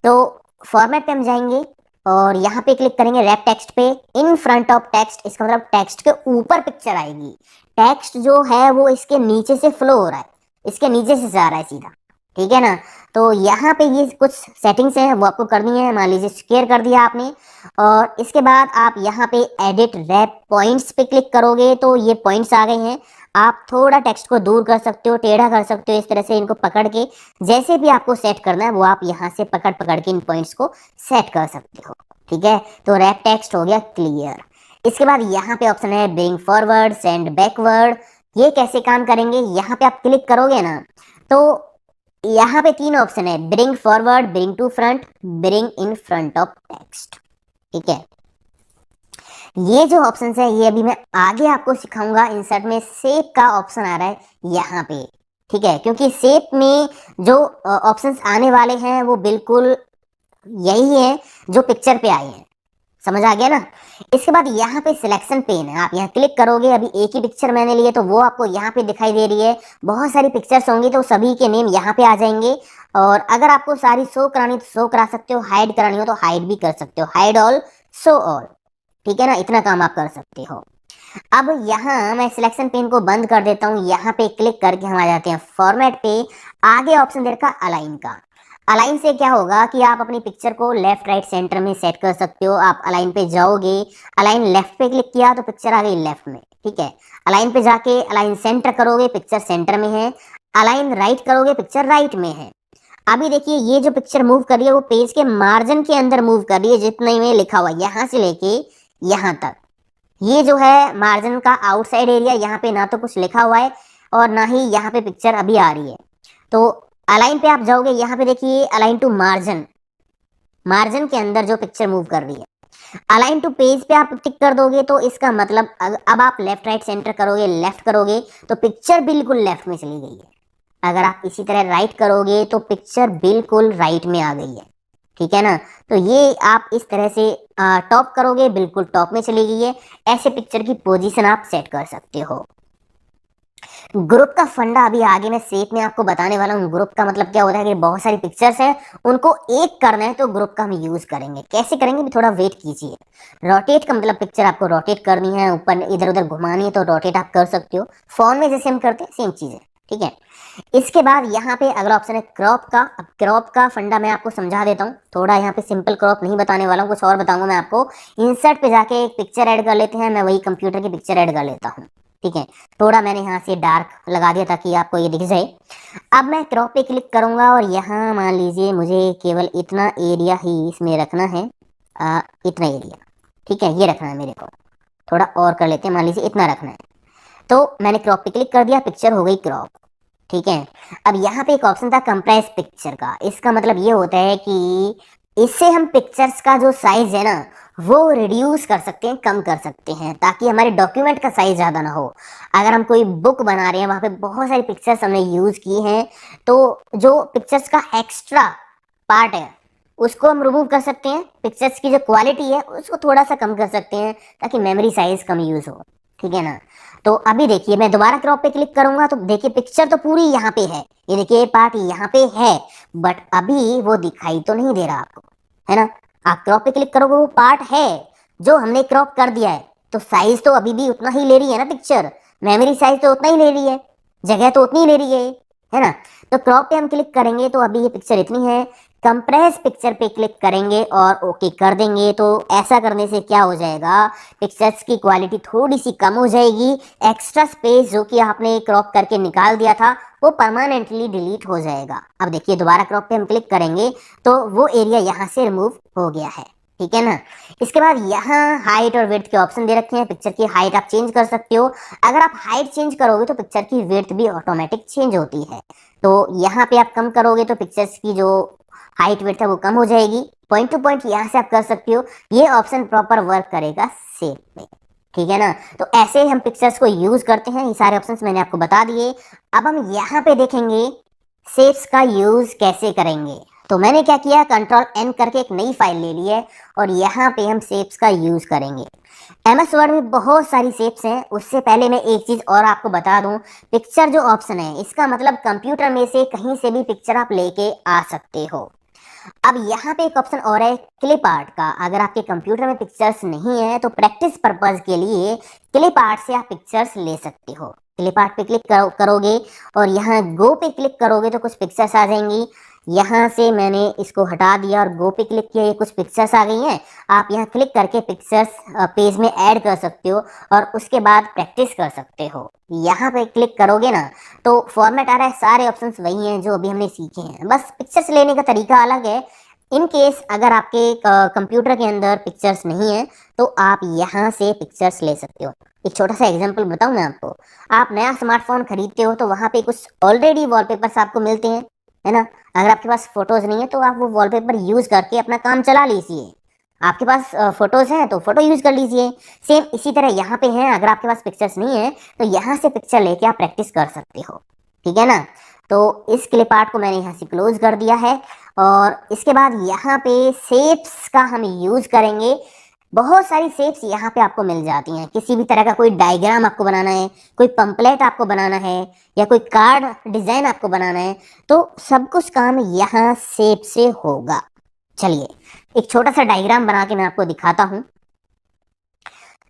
तो फॉर्मेट पे हम जाएंगे और यहाँ पे क्लिक करेंगे रैप टेक्स्ट पे, इन फ्रंट ऑफ टेक्स्ट, इसका मतलब टेक्स्ट के ऊपर पिक्चर आएगी। टेक्स्ट जो है वो इसके नीचे से फ्लो हो रहा है, इसके नीचे से जा रहा है सीधा, ठीक है ना। तो यहाँ पे ये कुछ सेटिंग्स हैं वो आपको करनी है। मान लीजिए स्क्वायर कर दिया आपने और इसके बाद आप यहाँ पे एडिट रैप पॉइंट्स पे क्लिक करोगे तो ये पॉइंट्स आ गए हैं। आप थोड़ा टेक्स्ट को दूर कर सकते हो, टेढ़ा कर सकते हो, इस तरह से इनको पकड़ के जैसे भी आपको सेट करना है वो आप यहाँ से पकड़ पकड़ के इन पॉइंट्स को सेट कर सकते हो, ठीक है। तो रैप टेक्स्ट हो गया क्लियर। इसके बाद यहाँ पे ऑप्शन है ब्रिंग फॉरवर्ड, सेंड बैकवर्ड। ये कैसे काम करेंगे, यहाँ पे आप क्लिक करोगे ना तो यहाँ पे तीन ऑप्शन है, bring forward, bring to front, bring in front of text. ठीक है, ये जो ऑप्शन है ये अभी मैं आगे आपको सिखाऊंगा। इंसर्ट में शेप का ऑप्शन आ रहा है यहाँ पे। ठीक है, क्योंकि शेप में जो ऑप्शंस आने वाले हैं वो बिल्कुल यही है जो पिक्चर पे आए हैं। समझ आ गया ना। इसके बाद यहाँ पे सिलेक्शन पेन है, आप यहाँ क्लिक करोगे। अभी एक ही पिक्चर मैंने ली है तो वो आपको यहाँ पे दिखाई दे रही है। बहुत सारी पिक्चर्स होंगी तो सभी के नेम यहाँ पे आ जाएंगे। और अगर आपको सारी शो करानी तो शो करा सकते हो, हाइड करानी हो तो हाइड भी कर सकते हो, हाइड ऑल, शो ऑल। ठीक है ना, इतना काम आप कर सकते हो। अब यहाँ मैं सिलेक्शन पेन को बंद कर देता हूँ। यहाँ पे क्लिक करके हम आ जाते हैं फॉर्मेट पे। आगे ऑप्शन दे रखा अलाइन का। अलाइन से क्या होगा कि आप अपनी पिक्चर को लेफ्ट राइट सेंटर में सेट कर सकते हो। आप अलाइन पे जाओगे, अलाइन लेफ्ट पे क्लिक किया तो पिक्चर आ गई लेफ्ट में। ठीक है, अलाइन पे जाके अलाइन सेंटर करोगे, पिक्चर सेंटर में है। अलाइन राइट करोगे, पिक्चर राइट में है। अभी देखिए ये जो पिक्चर मूव कर रही है वो पेज के मार्जिन के अंदर मूव कर रही है, जितने में लिखा हुआ है यहाँ से लेके यहाँ तक। ये जो है मार्जिन का आउटसाइड एरिया, यहाँ पे ना तो कुछ लिखा हुआ है और ना ही यहाँ पे पिक्चर अभी आ रही है। तो अलाइन पे आप जाओगे, यहाँ पे देखिए अलाइन टू मार्जिन, मार्जिन के अंदर जो पिक्चर मूव कर रही है। अलाइन टू पेज पे आप टिक कर दोगे तो इसका मतलब अब आप लेफ्ट राइट सेंटर करोगे, लेफ्ट करोगे तो पिक्चर बिल्कुल लेफ्ट में चली गई है। अगर आप इसी तरह राइट करोगे तो पिक्चर बिल्कुल राइट में आ गई है। ठीक है ना, तो ये आप इस तरह से टॉप करोगे, बिल्कुल टॉप में चली गई है। ऐसे पिक्चर की पोजीशन आप सेट कर सकते हो। ग्रुप का फंडा अभी आगे मैं शेप में आपको बताने वाला हूँ। ग्रुप का मतलब क्या होता है कि बहुत सारी पिक्चर्स हैं, उनको एक करना है तो ग्रुप का हम यूज करेंगे। कैसे करेंगे भी थोड़ा वेट कीजिए। रोटेट का मतलब पिक्चर आपको रोटेट करनी है, ऊपर इधर उधर घुमानी है तो रोटेट आप कर सकते हो। फोन में जैसे हम करते हैं सेम चीज है। ठीक है, इसके बाद यहाँ पे अगला ऑप्शन है क्रॉप का। अब क्रॉप का फंडा मैं आपको समझा देता हूँ थोड़ा। यहाँ पे सिंपल क्रॉप नहीं बताने वाला हूँ, कुछ और बताऊंगा मैं आपको। इंसर्ट पे जाके एक पिक्चर ऐड कर लेते हैं। मैं वही कंप्यूटर की पिक्चर ऐड कर लेता हूँ। ठीक है, थोड़ा मैंने यहाँ से डार्क लगा दिया ताकि आपको ये दिख जाए। अब मैं क्रॉप पे क्लिक करूंगा और यहाँ मान लीजिए मुझे केवल इतना एरिया ही इसमें रखना है। इतना एरिया, ठीक है, ये रखना है मेरे को। थोड़ा और कर लेते हैं, मान लीजिए इतना रखना है। तो मैंने क्रॉप पे क्लिक कर दिया, पिक्चर हो गई क्रॉप। ठीक है, अब यहाँ पे एक ऑप्शन था कंप्रेस पिक्चर का। इसका मतलब ये होता है कि इससे हम पिक्चर्स का जो साइज है ना वो रिड्यूस कर सकते हैं, कम कर सकते हैं, ताकि हमारे डॉक्यूमेंट का साइज ज़्यादा ना हो। अगर हम कोई बुक बना रहे हैं, वहाँ पे बहुत सारी पिक्चर्स हमने यूज़ की हैं, तो जो पिक्चर्स का एक्स्ट्रा पार्ट है उसको हम रिमूव कर सकते हैं। पिक्चर्स की जो क्वालिटी है उसको थोड़ा सा कम कर सकते हैं ताकि मेमोरी साइज कम यूज़ हो। ठीक है ना। तो अभी देखिए मैं दोबारा क्रॉप पे क्लिक करूंगा तो देखिए पिक्चर तो पूरी यहाँ पे है। ये देखिए ये पार्ट यहाँ पे है, बट अभी वो दिखाई तो नहीं दे रहा आपको, है ना। आप क्रॉप पे क्लिक करोगे वो पार्ट है जो हमने क्रॉप कर दिया है, तो साइज तो अभी भी उतना ही ले रही है ना पिक्चर। मेमोरी साइज तो उतना ही ले रही है, जगह तो उतनी ही ले रही है ना। तो क्रॉप पे हम क्लिक करेंगे तो अभी ये पिक्चर इतनी है। कंप्रेस पिक्चर पे क्लिक करेंगे और ओके कर देंगे तो ऐसा करने से क्या हो जाएगा, पिक्चर्स की क्वालिटी थोड़ी सी कम हो जाएगी। एक्स्ट्रा स्पेस जो कि आपने क्रॉप करके निकाल दिया था वो परमानेंटली डिलीट हो जाएगा। अब देखिए दोबारा क्रॉप पे हम क्लिक करेंगे तो वो एरिया यहाँ से रिमूव हो गया है। ठीक है ना। इसके बाद यहाँ हाइट और विड्थ के ऑप्शन दे रखे हैं। पिक्चर की हाइट आप चेंज कर सकते हो। अगर आप हाइट चेंज करोगे तो पिक्चर की विड्थ भी ऑटोमेटिक चेंज होती है। तो यहाँ पे आप कम करोगे तो पिक्चर्स की जो हाइट विड्थ है वो कम हो जाएगी। पॉइंट टू पॉइंट यहाँ से आप कर सकते हो। ये ऑप्शन प्रॉपर वर्क करेगा शेप में। ठीक है ना। तो ऐसे ही हम पिक्चर्स को यूज करते हैं। ये सारे ऑप्शंस मैंने आपको बता दिए। अब हम यहाँ पे देखेंगे शेप्स का यूज कैसे करेंगे। तो मैंने क्या किया, कंट्रोल एन करके एक नई फाइल ले ली है और यहाँ पे हम शेप्स का यूज करेंगे। एमएस वर्ड में बहुत सारी शेप्स हैं। उससे पहले मैं एक चीज और आपको बता दूं, पिक्चर जो ऑप्शन है इसका मतलब कंप्यूटर में से कहीं से भी पिक्चर आप लेके आ सकते हो। अब यहाँ पे एक ऑप्शन और है क्लिप आर्ट का। अगर आपके कंप्यूटर में पिक्चर्स नहीं है तो प्रैक्टिस पर्पज के लिए क्लिप आर्ट से आप पिक्चर्स ले सकते हो। क्लिप आर्ट पे क्लिक करोगे और यहाँ गो पे क्लिक करोगे तो कुछ पिक्चर्स आ जाएंगी। यहाँ से मैंने इसको हटा दिया और गो पे क्लिक किया, ये कुछ पिक्चर्स आ गई हैं। आप यहाँ क्लिक करके पिक्चर्स पेज में ऐड कर सकते हो और उसके बाद प्रैक्टिस कर सकते हो। यहाँ पे क्लिक करोगे ना तो फॉर्मेट आ रहा है, सारे ऑप्शंस वही हैं जो अभी हमने सीखे हैं, बस पिक्चर्स लेने का तरीका अलग है। इन केस अगर आपके कंप्यूटर के अंदर पिक्चर्स नहीं है तो आप यहाँ से पिक्चर्स ले सकते हो। एक छोटा सा एग्जांपल बताऊं मैं आपको। आप नया स्मार्टफोन खरीदते हो तो वहाँ पे कुछ ऑलरेडी वॉलपेपर्स आपको मिलते हैं, है ना। अगर आपके पास फोटोज नहीं है तो आप वो वॉलपेपर यूज करके अपना काम चला लीजिए। आपके पास फोटोज हैं तो फोटो यूज कर लीजिए। सेम इसी तरह यहाँ पे है, अगर आपके पास पिक्चर्स नहीं है तो यहाँ से पिक्चर लेके आप प्रैक्टिस कर सकते हो, ठीक है ना। तो इस क्लिप आर्ट को मैंने यहाँ से क्लोज कर दिया है और इसके बाद यहाँ पे शेप्स का हम यूज करेंगे। बहुत सारी शेप्स यहाँ पे आपको मिल जाती हैं। किसी भी तरह का कोई डायग्राम आपको बनाना है, कोई पंपलेट आपको बनाना है, या कोई कार्ड डिजाइन आपको बनाना है, तो सब कुछ काम यहाँ शेप से होगा। चलिए एक छोटा सा डायग्राम बना के मैं आपको दिखाता हूँ।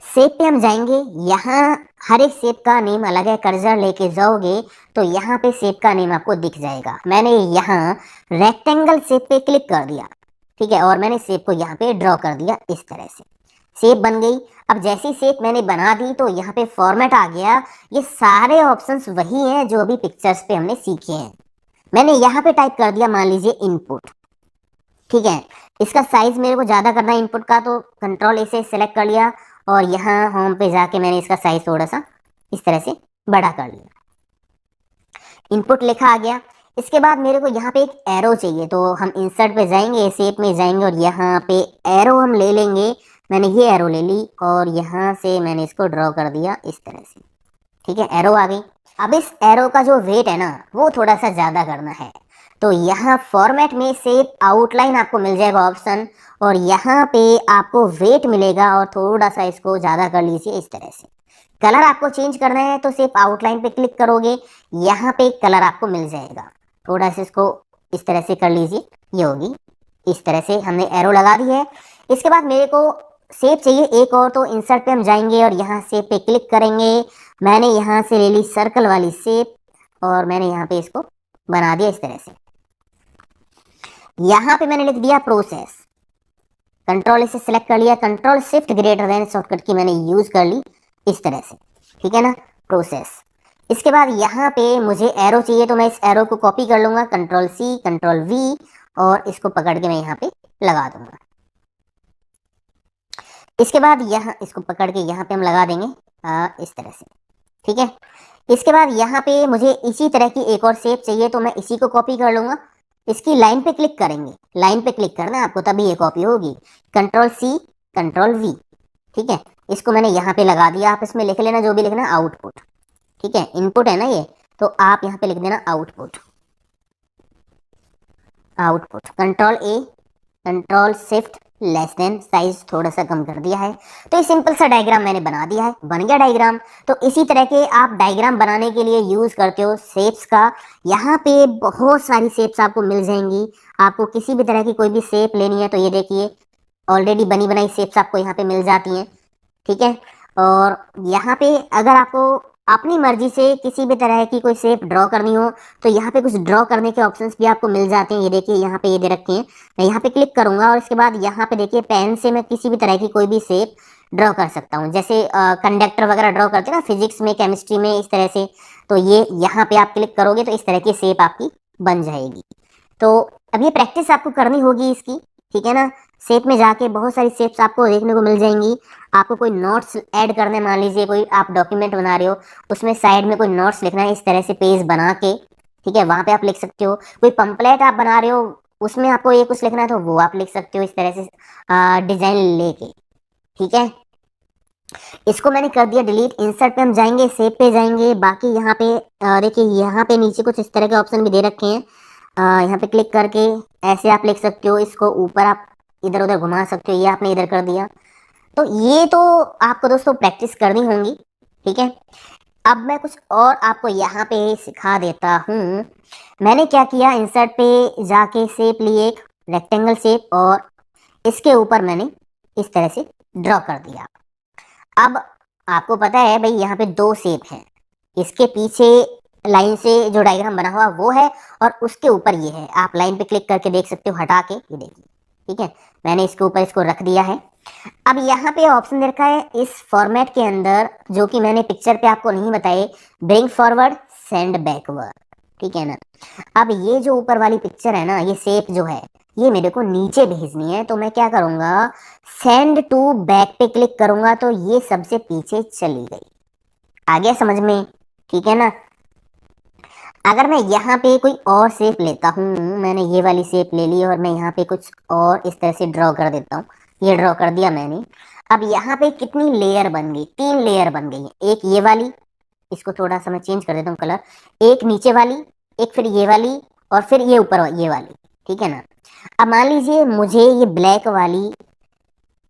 शेप पे हम जाएंगे, यहाँ हर एक शेप का नेम अलग है। कर्सर लेके जाओगे तो यहाँ पे शेप का नेम आपको दिख जाएगा। मैंने यहाँ रेक्टेंगल शेप पे क्लिक कर दिया, ठीक है, और मैंने शेप को यहाँ पे ड्रॉ कर दिया। इस तरह से शेप बन गई। अब जैसी शेप मैंने बना दी तो यहाँ पे फॉर्मेट आ गया। ये सारे ऑप्शंस वही हैं जो अभी पिक्चर्स पे हमने सीखे हैं। मैंने यहाँ पे टाइप कर दिया, मान लीजिए इनपुट, ठीक है। इसका साइज मेरे को ज़्यादा करना है इनपुट का, तो कंट्रोल ए से सिलेक्ट कर लिया और यहाँ होम पे जाके मैंने इसका साइज थोड़ा सा इस तरह से बड़ा कर लिया। इनपुट लिखा आ गया। इसके बाद मेरे को यहाँ पे एक एरो चाहिए, तो हम इंसर्ट पे जाएंगे, शेप में जाएंगे और यहाँ पे एरो हम ले लेंगे। मैंने ये एरो ले ली और यहाँ से मैंने इसको ड्रॉ कर दिया इस तरह से, ठीक है, एरो आ गई। अब इस एरो का जो वेट है ना वो थोड़ा सा ज़्यादा करना है, तो यहाँ फॉर्मेट में शेप आउटलाइन आपको मिल जाएगा ऑप्शन, और यहाँ पे आपको वेट मिलेगा और थोड़ा सा इसको ज़्यादा कर लीजिए इस तरह से। कलर आपको चेंज करना है तो शेप आउटलाइन पे क्लिक करोगे, यहाँ पे कलर आपको मिल जाएगा। थोड़ा सा इसको इस तरह से कर लीजिए, ये होगी। इस तरह से हमने एरो लगा दी है। इसके बाद मेरे को शेप चाहिए एक और, तो इंसर्ट पे हम जाएंगे और यहाँ शेप पे क्लिक करेंगे। मैंने यहाँ से ले ली सर्कल वाली शेप और मैंने यहाँ पे इसको बना दिया इस तरह से। यहाँ पे मैंने लिख दिया प्रोसेस, कंट्रोल से सिलेक्ट कर लिया, control shift greater than shortcut की मैंने यूज कर ली इस तरह से, ठीक है ना, प्रोसेस। इसके बाद यहाँ पे मुझे एरो चाहिए, तो मैं इस एरो को कॉपी कर लूंगा, कंट्रोल सी कंट्रोल वी, और इसको पकड़ के मैं यहाँ पे लगा दूंगा। इसके बाद यहाँ इसको पकड़ के यहाँ पे हम लगा देंगे इस तरह से, ठीक है। इसके बाद यहाँ पे मुझे इसी तरह की एक और शेप चाहिए, तो मैं इसी को कॉपी कर लूंगा। इसकी लाइन पे क्लिक करेंगे, लाइन पे क्लिक करना है आपको, तभी ये कॉपी होगी। कंट्रोल सी कंट्रोल वी, ठीक है। इसको मैंने यहाँ पे लगा दिया। आप इसमें लिख लेना जो भी लिखना, आउटपुट, ठीक है। इनपुट है ना ये, तो आप यहाँ पे लिख देना आउटपुट, आउटपुट। कंट्रोल ए control shift less than, size थोड़ा सा कम कर दिया है। तो ये सिंपल सा डायग्राम मैंने बना दिया है, बन गया डायग्राम। तो इसी तरह के आप डायग्राम बनाने के लिए यूज करते हो शेप्स का। यहाँ पे बहुत सारी शेप्स आपको मिल जाएंगी। आपको किसी भी तरह की कोई भी शेप लेनी है तो ये देखिए ऑलरेडी बनी बनाई शेप्स आपको यहाँ पे मिल जाती हैं, ठीक है। और यहाँ पे अगर आपको अपनी मर्जी से किसी भी तरह की कोई शेप ड्रॉ करनी हो तो यहाँ पे कुछ ड्रॉ करने के ऑप्शंस भी आपको मिल जाते हैं। ये देखिए यहाँ पे ये दे रखे हैं, मैं यहाँ पे क्लिक करूंगा और इसके बाद यहाँ पे देखिए पेन से मैं किसी भी तरह की कोई भी शेप ड्रॉ कर सकता हूँ। जैसे कंडक्टर वगैरह ड्रॉ करते हैं ना फिजिक्स में, केमिस्ट्री में, इस तरह से। तो ये यहाँ पे आप क्लिक करोगे तो इस तरह की शेप आपकी बन जाएगी। तो अब ये प्रैक्टिस आपको करनी होगी इसकी, ठीक है ना। शेप में जाके बहुत सारी शेप्स आपको देखने को मिल जाएंगी। आपको कोई नोट्स ऐड करने, मान लीजिए कोई आप डॉक्यूमेंट बना रहे हो, उसमें साइड में कोई नोट्स लिखना है इस तरह से पेज बना के, ठीक है, वहां पे आप लिख सकते हो। कोई पंपलेट आप बना रहे हो, उसमें आपको ये कुछ लिखना है तो वो आप लिख सकते हो इस तरह से डिजाइन लेके, ठीक है। इसको मैंने कर दिया डिलीट। इंसर्ट पे हम जाएंगे, शेप पे जाएंगे, बाकी यहाँ पे देखिए यहाँ पे नीचे कुछ इस तरह के ऑप्शन भी दे रखे हैं। यहाँ पे क्लिक करके ऐसे आप लिख सकते हो, इसको ऊपर आप इधर उधर घुमा सकते हो। ये आपने इधर कर दिया। तो ये तो आपको दोस्तों प्रैक्टिस करनी होगी, ठीक है। अब मैं कुछ और आपको यहाँ पे सिखा देता हूँ। मैंने क्या किया, इंसर्ट पे जाके शेप ली, एक रेक्टेंगल शेप, और इसके ऊपर मैंने इस तरह से ड्रॉ कर दिया। अब आपको पता है भाई यहाँ पे दो शेप हैं, इसके पीछे लाइन से जो डायग्राम बना हुआ वो है और उसके ऊपर ये है। आप लाइन पे क्लिक करके देख सकते हो, हटा के, ये देखिए, ठीक है। मैंने इसके ऊपर इसको रख दिया है। अब यहाँ पे ऑप्शन दे रखा है इस फॉर्मेट के अंदर, जो कि मैंने पिक्चर पे आपको नहीं बताए, ब्रिंग फॉरवर्ड सेंड बैकवर्ड, ठीक है ना। अब ये जो ऊपर वाली पिक्चर है ना, ये शेप जो है ये मेरे को नीचे भेजनी है, तो मैं क्या करूंगा, सेंड टू बैक पे क्लिक करूंगा तो ये सबसे पीछे चली गई। आ गया समझ में, ठीक है ना। अगर मैं यहाँ पे कोई और शेप लेता हूँ, मैंने ये वाली शेप ले ली और मैं यहाँ पे कुछ और इस तरह से ड्रॉ कर देता हूँ। ये ड्रॉ कर दिया मैंने। अब यहाँ पे कितनी लेयर बन गई, 3 लेयर बन गई है। एक ये वाली, इसको थोड़ा सा मैं चेंज कर देता हूँ कलर। एक नीचे वाली, एक फिर ये वाली, और फिर ये ऊपर ये वाली, ठीक है ना। अब मान लीजिए मुझे ये ब्लैक वाली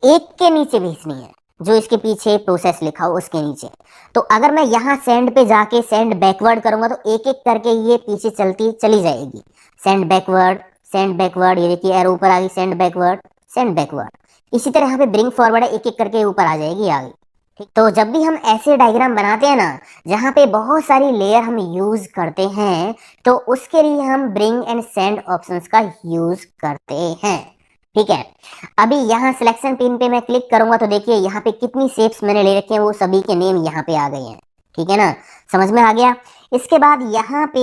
एक के नीचे भेजनी है, जो इसके पीछे प्रोसेस लिखा हो उसके नीचे। तो अगर मैं यहाँ सेंड पे जाके सेंड बैकवर्ड करूंगा तो एक एक करके ये पीछे चलती चली जाएगी। सेंड बैकवर्ड, सेंड बैकवर्ड, ये देखिए एरो ऊपर आ गई, सेंड बैकवर्ड, सेंड बैकवर्ड। इसी तरह यहाँ पे ब्रिंग फॉरवर्ड है, एक एक करके ऊपर आ जाएगी आगे। ठीक, तो जब भी हम ऐसे डायग्राम बनाते हैं ना, जहाँ पे बहुत सारी लेयर हम यूज करते हैं, तो उसके लिए हम ब्रिंग एंड सेंड ऑप्शंस का यूज करते हैं। ठीक है, अभी यहाँ सिलेक्शन पिन पे मैं क्लिक करूंगा तो देखिए यहाँ पे कितनी शेप्स मैंने ले रखे हैं, वो सभी के नेम यहाँ पे आ गए हैं। ठीक है ना, समझ में आ गया। इसके बाद यहाँ पे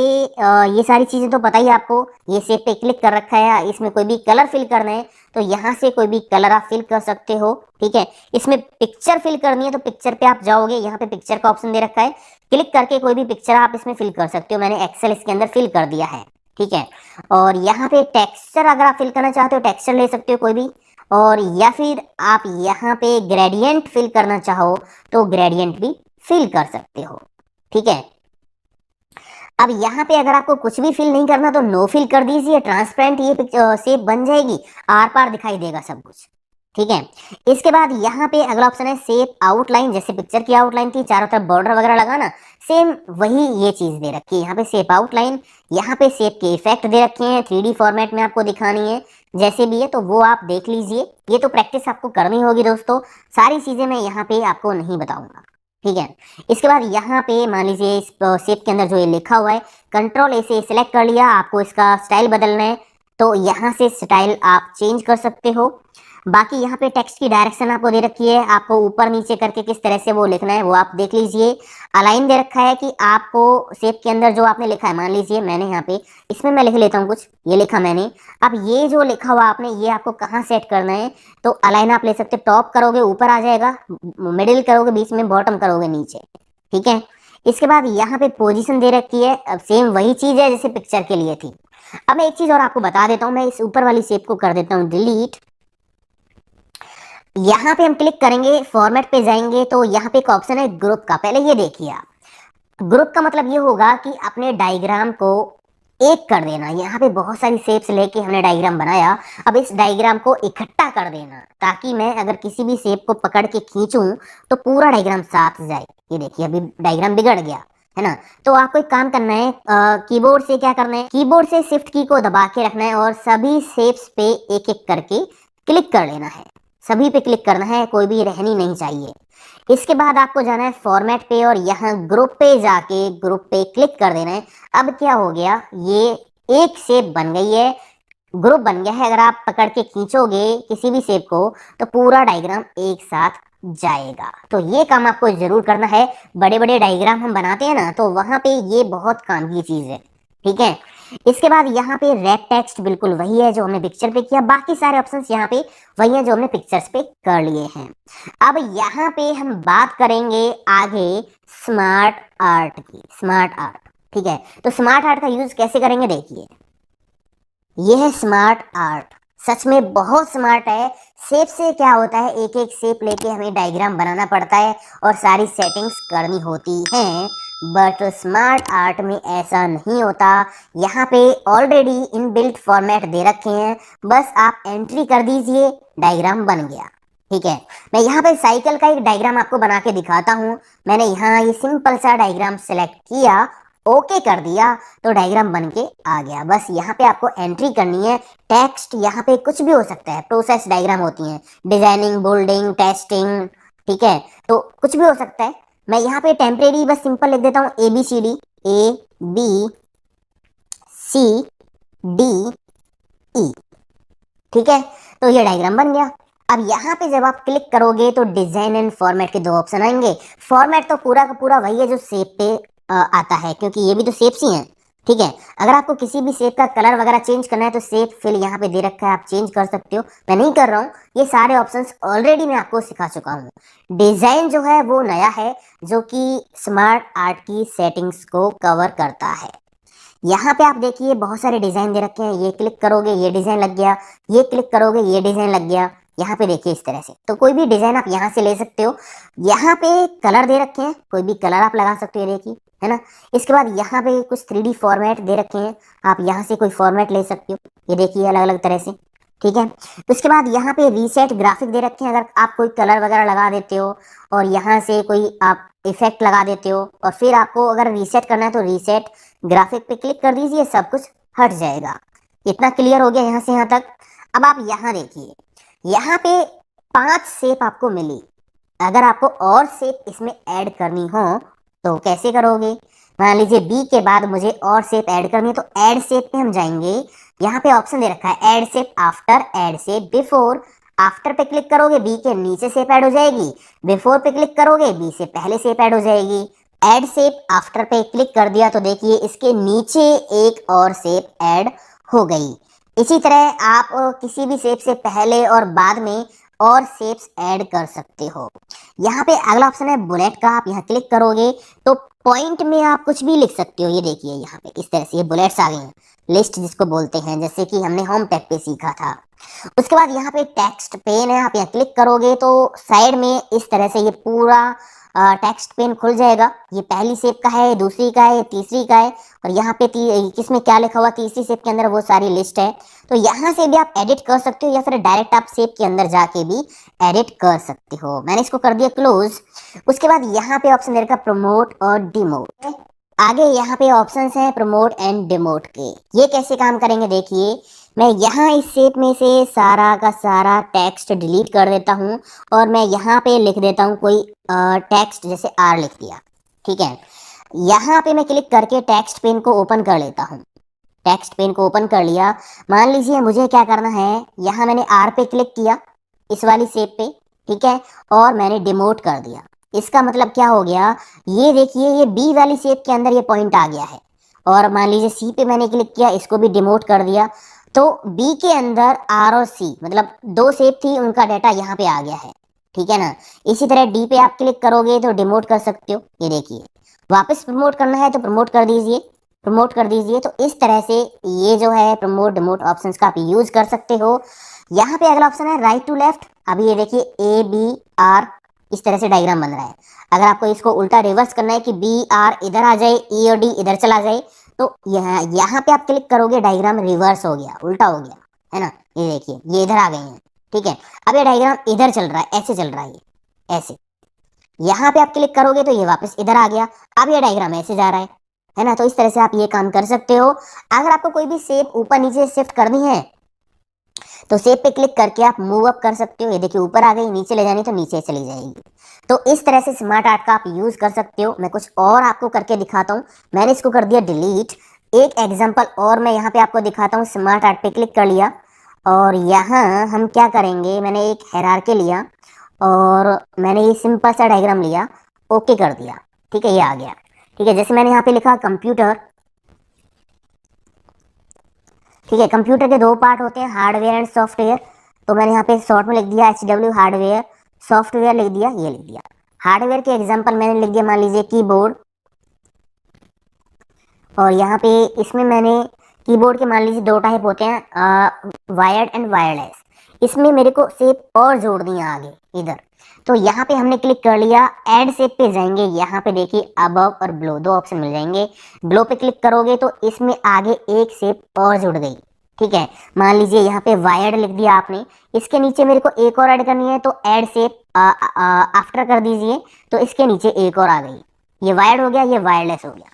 ये सारी चीजें तो पता ही आपको। ये शेप पे क्लिक कर रखा है, इसमें कोई भी कलर फिल करना है तो यहाँ से कोई भी कलर आप फिल कर सकते हो। ठीक है, इसमें पिक्चर फिल करनी है तो पिक्चर पे आप जाओगे, यहाँ पे पिक्चर का ऑप्शन दे रखा है, क्लिक करके कोई भी पिक्चर आप इसमें फिल कर सकते हो। मैंने एक्सेल इसके अंदर फिल कर दिया है। ठीक है, और यहाँ पे टेक्सचर अगर आप फिल करना चाहते हो टेक्सचर ले सकते हो कोई भी, और या फिर आप यहाँ पे ग्रेडियंट फिल करना चाहो तो ग्रेडियंट भी फिल कर सकते हो। ठीक है, अब यहाँ पे अगर आपको कुछ भी फिल नहीं करना तो नो फिल कर दीजिए, ट्रांसपेरेंट ये शेप बन जाएगी, आर पार दिखाई देगा सब कुछ। ठीक है, इसके बाद यहाँ पे अगला ऑप्शन है शेप आउटलाइन। जैसे पिक्चर की आउटलाइन थी, चारों तरफ बॉर्डर वगैरह लगाना, सेम वही ये चीज दे रखी है यहाँ पे शेप आउटलाइन। यहाँ पे शेप के इफेक्ट दे रखे हैं, 3D फॉर्मेट में आपको दिखानी है, जैसे भी है तो वो आप देख लीजिए। ये तो प्रैक्टिस आपको करनी होगी दोस्तों, सारी चीजें मैं यहाँ पे आपको नहीं बताऊंगा। ठीक है, इसके बाद यहाँ पे मान लीजिए इस शेप के अंदर जो ये लिखा हुआ है, कंट्रोल ए से सिलेक्ट कर लिया, आपको इसका स्टाइल बदलना है तो यहाँ से स्टाइल आप चेंज कर सकते हो। बाकी यहाँ पे टेक्स्ट की डायरेक्शन आपको दे रखी है, आपको ऊपर नीचे करके किस तरह से वो लिखना है वो आप देख लीजिए। अलाइन दे रखा है कि आपको शेप के अंदर जो आपने लिखा है, मान लीजिए मैंने यहाँ पे इसमें मैं लिख लेता हूँ कुछ, ये लिखा मैंने। अब ये जो लिखा हुआ आपने, ये आपको कहाँ सेट करना है, तो अलाइन आप ले सकते, टॉप करोगे ऊपर आ जाएगा, मिडिल करोगे बीच में, बॉटम करोगे नीचे। ठीक है, इसके बाद यहाँ पे पोजीशन दे रखी है, अब सेम वही चीज है जैसे पिक्चर के लिए थी। अब मैं एक चीज और आपको बता देता हूँ, मैं इस ऊपर वाली शेप को कर देता हूँ डिलीट। यहाँ पे हम क्लिक करेंगे, फॉर्मेट पे जाएंगे तो यहाँ पे एक ऑप्शन है ग्रुप का। पहले ये देखिए आप, ग्रुप का मतलब ये होगा कि अपने डायग्राम को एक कर देना। यहाँ पे बहुत सारी शेप्स लेके हमने डायग्राम बनाया, अब इस डायग्राम को इकट्ठा कर देना, ताकि मैं अगर किसी भी शेप को पकड़ के खींचूं तो पूरा डायग्राम साथ जाए। ये देखिए अभी डायग्राम बिगड़ गया है ना। तो आपको एक काम करना है, कीबोर्ड से क्या करना है, कीबोर्ड से शिफ्ट की को दबा के रखना है और सभी शेप्स पे एक एक करके क्लिक कर लेना है। सभी पे क्लिक करना है, कोई भी रहनी नहीं चाहिए। इसके बाद आपको जाना है फॉर्मेट पे और यहाँ ग्रुप पे जाके ग्रुप पे क्लिक कर देना है। अब क्या हो गया, ये एक शेप बन गई है, ग्रुप बन गया है। अगर आप पकड़ के खींचोगे किसी भी शेप को तो पूरा डायग्राम एक साथ जाएगा। तो ये काम आपको जरूर करना है, बड़े बड़े डायग्राम हम बनाते हैं ना, तो वहां पे ये बहुत काम की चीज है। ठीक है, इसके बाद यहाँ पे रैप टेक्स्ट बिल्कुल वही है जो हमने पिक्चर पे किया, बाकी सारे ऑप्शंस यहाँ पे वही है जो हमने पिक्चर्स पे कर लिए हैं। अब यहाँ पे हम बात करेंगे आगे स्मार्ट आर्ट की। स्मार्ट आर्ट, ठीक है, तो स्मार्ट आर्ट का यूज कैसे करेंगे देखिए, ये है स्मार्ट आर्ट। सच में बहुत स्मार्ट है। शेप से क्या होता है, एक एक शेप लेके हमें डायग्राम बनाना पड़ता है और सारी सेटिंग्स करनी होती हैं, बट स्मार्ट आर्ट में ऐसा नहीं होता। यहाँ पे ऑलरेडी इनबिल्ट फॉर्मेट दे रखे हैं, बस आप एंट्री कर दीजिए, डायग्राम बन गया। ठीक है, मैं यहाँ पे साइकिल का एक डायग्राम आपको बना के दिखाता हूँ। मैंने यहाँ ये सिंपल सा डायग्राम सेलेक्ट किया, ओके कर दिया तो डायग्राम बन के आ गया। बस यहाँ पे आपको एंट्री करनी है, टेक्स्ट यहाँ पे कुछ भी हो सकता है, प्रोसेस डायग्राम होती हैं, डिजाइनिंग, बोल्डिंग, टेस्टिंग, ठीक है, तो कुछ भी हो सकता है। मैं यहाँ पे टेम्परेरी बस सिंपल लिख देता हूँ ABCD, ABCDE। ठीक है, तो ये डायग्राम बन गया। अब यहाँ पे जब आप क्लिक करोगे तो डिजाइन एंड फॉर्मेट के दो ऑप्शन आएंगे। फॉर्मेट तो पूरा का पूरा वही है जो शेप पे आता है, क्योंकि ये भी तो शेप्स ही हैं। ठीक है, अगर आपको किसी भी शेप का कलर वगैरह चेंज करना है तो शेप फिल यहाँ पे दे रखा है, आप चेंज कर सकते हो। मैं नहीं कर रहा हूँ, ये सारे ऑप्शंस ऑलरेडी मैं आपको सिखा चुका हूँ। डिजाइन जो है वो नया है, जो कि स्मार्ट आर्ट की सेटिंग्स को कवर करता है। यहाँ पे आप देखिए बहुत सारे डिजाइन दे रखे हैं, ये क्लिक करोगे ये डिजाइन लग गया, ये क्लिक करोगे ये डिजाइन लग गया। यहाँ पे देखिए इस तरह से, तो कोई भी डिजाइन आप यहाँ से ले सकते हो। यहाँ पे कलर दे रखे हैं, कोई भी कलर आप लगा सकते हो, ये देखिए, है ना। इसके बाद यहाँ पे कुछ 3D फॉर्मेट दे रखे हैं, आप यहाँ से कोई फॉर्मेट ले सकते हो, ये देखिए अलग अलग तरह से, ठीक है। उसके बाद यहाँ पे रीसेट ग्राफिक दे रखे हैं, अगर आप कोई कलर वगैरह लगा देते हो और यहाँ से कोई आप इफेक्ट लगा देते हो और फिर आपको अगर रीसेट करना है तो रीसेट ग्राफिक पे क्लिक कर दीजिए, सब कुछ हट जाएगा। इतना क्लियर हो गया यहाँ से यहाँ तक। अब आप यहाँ देखिए, यहाँ पे 5 शेप आपको मिली। अगर आपको और शेप इसमें ऐड करनी हो तो कैसे करोगे? मान लीजिए बी के बाद मुझे और शेप ऐड करनी है, तो ऐड शेप पे हम जाएंगे। यहाँ पे ऑप्शन दे रखा है add shape after, add shape before. After पे क्लिक करोगे बी के नीचे शेप ऐड हो जाएगी, बिफोर पे क्लिक करोगे बी से पहले शेप ऐड हो जाएगी। ऐड शेप आफ्टर पे क्लिक कर दिया तो देखिए इसके नीचे एक और शेप ऐड हो गई। इसी तरह आप किसी भी शेप से पहले और बाद में और शेप्स ऐड कर सकते हो। यहाँ पे अगला ऑप्शन है बुलेट का, आप यहाँ क्लिक करोगे तो पॉइंट में आप कुछ भी लिख सकते हो। ये देखिए यहाँ पे इस तरह से ये बुलेट्स आ गए हैं, लिस्ट जिसको बोलते हैं, जैसे कि हमने होम टैग पे सीखा था। उसके बाद यहाँ पे टेक्स्ट पेन है, आप यहाँ क्लिक करोगे तो साइड में इस तरह से ये पूरा टेक्स्ट पेन खुल जाएगा। ये पहली शेप का है, दूसरी का है, तीसरी का है, और यहाँ पे किसमें क्या लिखा हुआ तीसरी शेप के अंदर वो सारी लिस्ट है। तो यहाँ से भी आप एडिट कर सकते हो या फिर डायरेक्ट आप शेप के अंदर जाके भी एडिट कर सकते हो। मैंने इसको कर दिया क्लोज। उसके बाद यहाँ पे ऑप्शन दे रखा प्रमोट और डिमोट। आगे यहाँ पे ऑप्शंस हैं प्रमोट एंड डिमोट के। ये कैसे काम करेंगे देखिए, मैं यहाँ इस शेप में से सारा का सारा टेक्स्ट डिलीट कर देता हूँ और मैं यहाँ पे लिख देता हूँ कोई टेक्स्ट, जैसे आर लिख दिया, ठीक है। यहाँ पे मैं क्लिक करके टेक्स्ट पेन को ओपन कर लेता हूँ। टेक्स्ट पेन को ओपन कर लिया। मान लीजिए मुझे क्या करना है, यहाँ मैंने आर पे क्लिक किया इस वाली शेप पे, ठीक है, और मैंने डिमोट कर दिया। इसका मतलब क्या हो गया, ये देखिए ये बी वाली शेप के अंदर ये पॉइंट आ गया है। और मान लीजिए सी पे मैंने क्लिक किया, इसको भी डिमोट कर दिया, तो बी के अंदर आर और सी मतलब 2 शेप थी, उनका डाटा यहाँ पे आ गया है, ठीक है ना। इसी तरह डी पे आप क्लिक करोगे तो डिमोट कर सकते हो। ये देखिए वापस प्रमोट करना है तो प्रमोट कर दीजिए, प्रमोट कर दीजिए। तो इस तरह से ये जो है प्रमोट डिमोट ऑप्शंस का आप यूज कर सकते हो। यहाँ पे अगला ऑप्शन है राइट टू लेफ्ट। अभी ये देखिए ए बी आर इस तरह से डायग्राम बन रहा है। अगर आपको इसको उल्टा रिवर्स करना है कि बी आर इधर आ जाए, ई और डी इधर चला जाए, तो यहाँ पे आप क्लिक करोगे डायग्राम रिवर्स हो गया, उल्टा हो गया, है ना। ये देखिए ये इधर आ गए हैं, ठीक है। अब ये डायग्राम इधर चल रहा है, ऐसे चल रहा है, ये ऐसे। यहाँ पे आप क्लिक करोगे तो ये वापस इधर आ गया, अब ये डायग्राम ऐसे जा रहा है ना। तो इस तरह से आप ये काम कर सकते हो। अगर आपको कोई भी शेप ऊपर नीचे शिफ्ट करनी है तो शेप पे क्लिक करके आप मूव अप कर सकते हो। ये देखिए ऊपर आ गई, नीचे ले जानी तो नीचे चली जाएगी। तो इस तरह से स्मार्ट आर्ट का आप यूज कर सकते हो। मैं कुछ और आपको करके दिखाता हूँ। मैंने इसको कर दिया डिलीट। एक एग्जांपल और मैं यहाँ पे आपको दिखाता हूँ। स्मार्ट आर्ट पे क्लिक कर लिया और यहाँ हम क्या करेंगे, मैंने एक हायरार्की लिया और मैंने ये सिंपल सा डायग्राम लिया, ओके कर दिया, ठीक है, ये आ गया, ठीक है। जैसे मैंने यहाँ पे लिखा कंप्यूटर, ठीक है। कंप्यूटर के 2 पार्ट होते हैं, हार्डवेयर एंड सॉफ्टवेयर। तो मैंने यहाँ पे शॉर्ट में लिख दिया HW हार्डवेयर, सॉफ्टवेयर लिख दिया, ये लिख दिया। हार्डवेयर के एग्जांपल मैंने लिख दिया मान लीजिए कीबोर्ड, और यहाँ पे इसमें मैंने कीबोर्ड के मान लीजिए 2 टाइप होते हैं, वायर्ड एंड वायरलेस। इसमें मेरे को शेप और जोड़नी है आगे इधर। तो यहाँ पे हमने क्लिक कर लिया, ऐड शेप पे जाएंगे, यहाँ पे देखिए अबव और ब्लो 2 ऑप्शन मिल जाएंगे। ब्लो पे क्लिक करोगे तो इसमें आगे एक शेप और जुड़ गई, ठीक है। मान लीजिए यहाँ पे वायर्ड लिख दिया आपने, इसके नीचे मेरे को एक और ऐड करनी है तो ऐड शेप आफ्टर कर दीजिए, तो इसके नीचे एक और आ गई। ये वायर्ड हो गया, ये वायरलेस हो गया,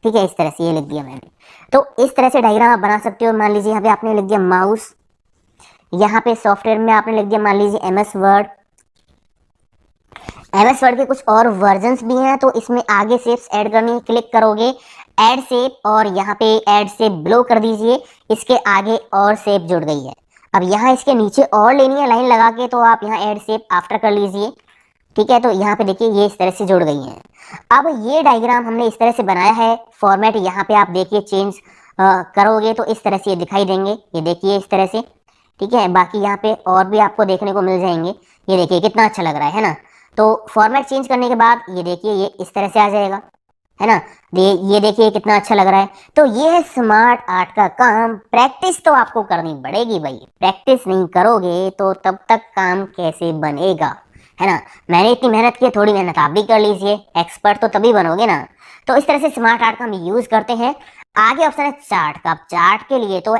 ठीक है। इस तरह से ये लिख दिया मैंने। तो इस तरह से डायग्राम आप बना सकते हो। मान लीजिए यहाँ पे आपने लिख दिया माउस, यहाँ पे सॉफ्टवेयर में आपने लिख दिया मान लीजिए MS वर्ड। MS वर्ड के कुछ और वर्जन्स भी हैं, तो इसमें आगे शेप्स ऐड करनी है, क्लिक करोगे ऐड शेप और यहाँ पे ऐड शेप ब्लो कर दीजिए, इसके आगे और शेप जुड़ गई है। अब यहाँ इसके नीचे और लेनी है लाइन लगा के, तो आप यहाँ ऐड शेप आफ्टर कर लीजिए, ठीक है। तो यहाँ पे देखिए ये इस तरह से जुड़ गई हैं। अब ये डायग्राम हमने इस तरह से बनाया है। फॉर्मेट यहाँ पे आप देखिए चेंज करोगे तो इस तरह से ये दिखाई देंगे, ये देखिए इस तरह से, ठीक है। बाकी यहाँ पे और भी आपको देखने को मिल जाएंगे, ये देखिए कितना अच्छा लग रहा है ना। तो फॉर्मेट चेंज करने के बाद ये देखिए ये इस तरह से आ जाएगा, है ना। ये देखिए कितना अच्छा लग रहा है। तो ये है स्मार्ट आर्ट का काम। प्रैक्टिस तो आपको करनी पड़ेगी भाई, प्रैक्टिस नहीं करोगे तो तब तक काम कैसे बनेगा, है ना। मैंने इतनी मेहनत की, थोड़ी मेहनत आप भी कर लीजिए, एक्सपर्ट तो तभी बनोगे ना। तो इस तरह से स्मार्ट आर्ट का हम यूज करते हैं। आगे ऑप्शन है चार्ट का। चार्ट के लिए तो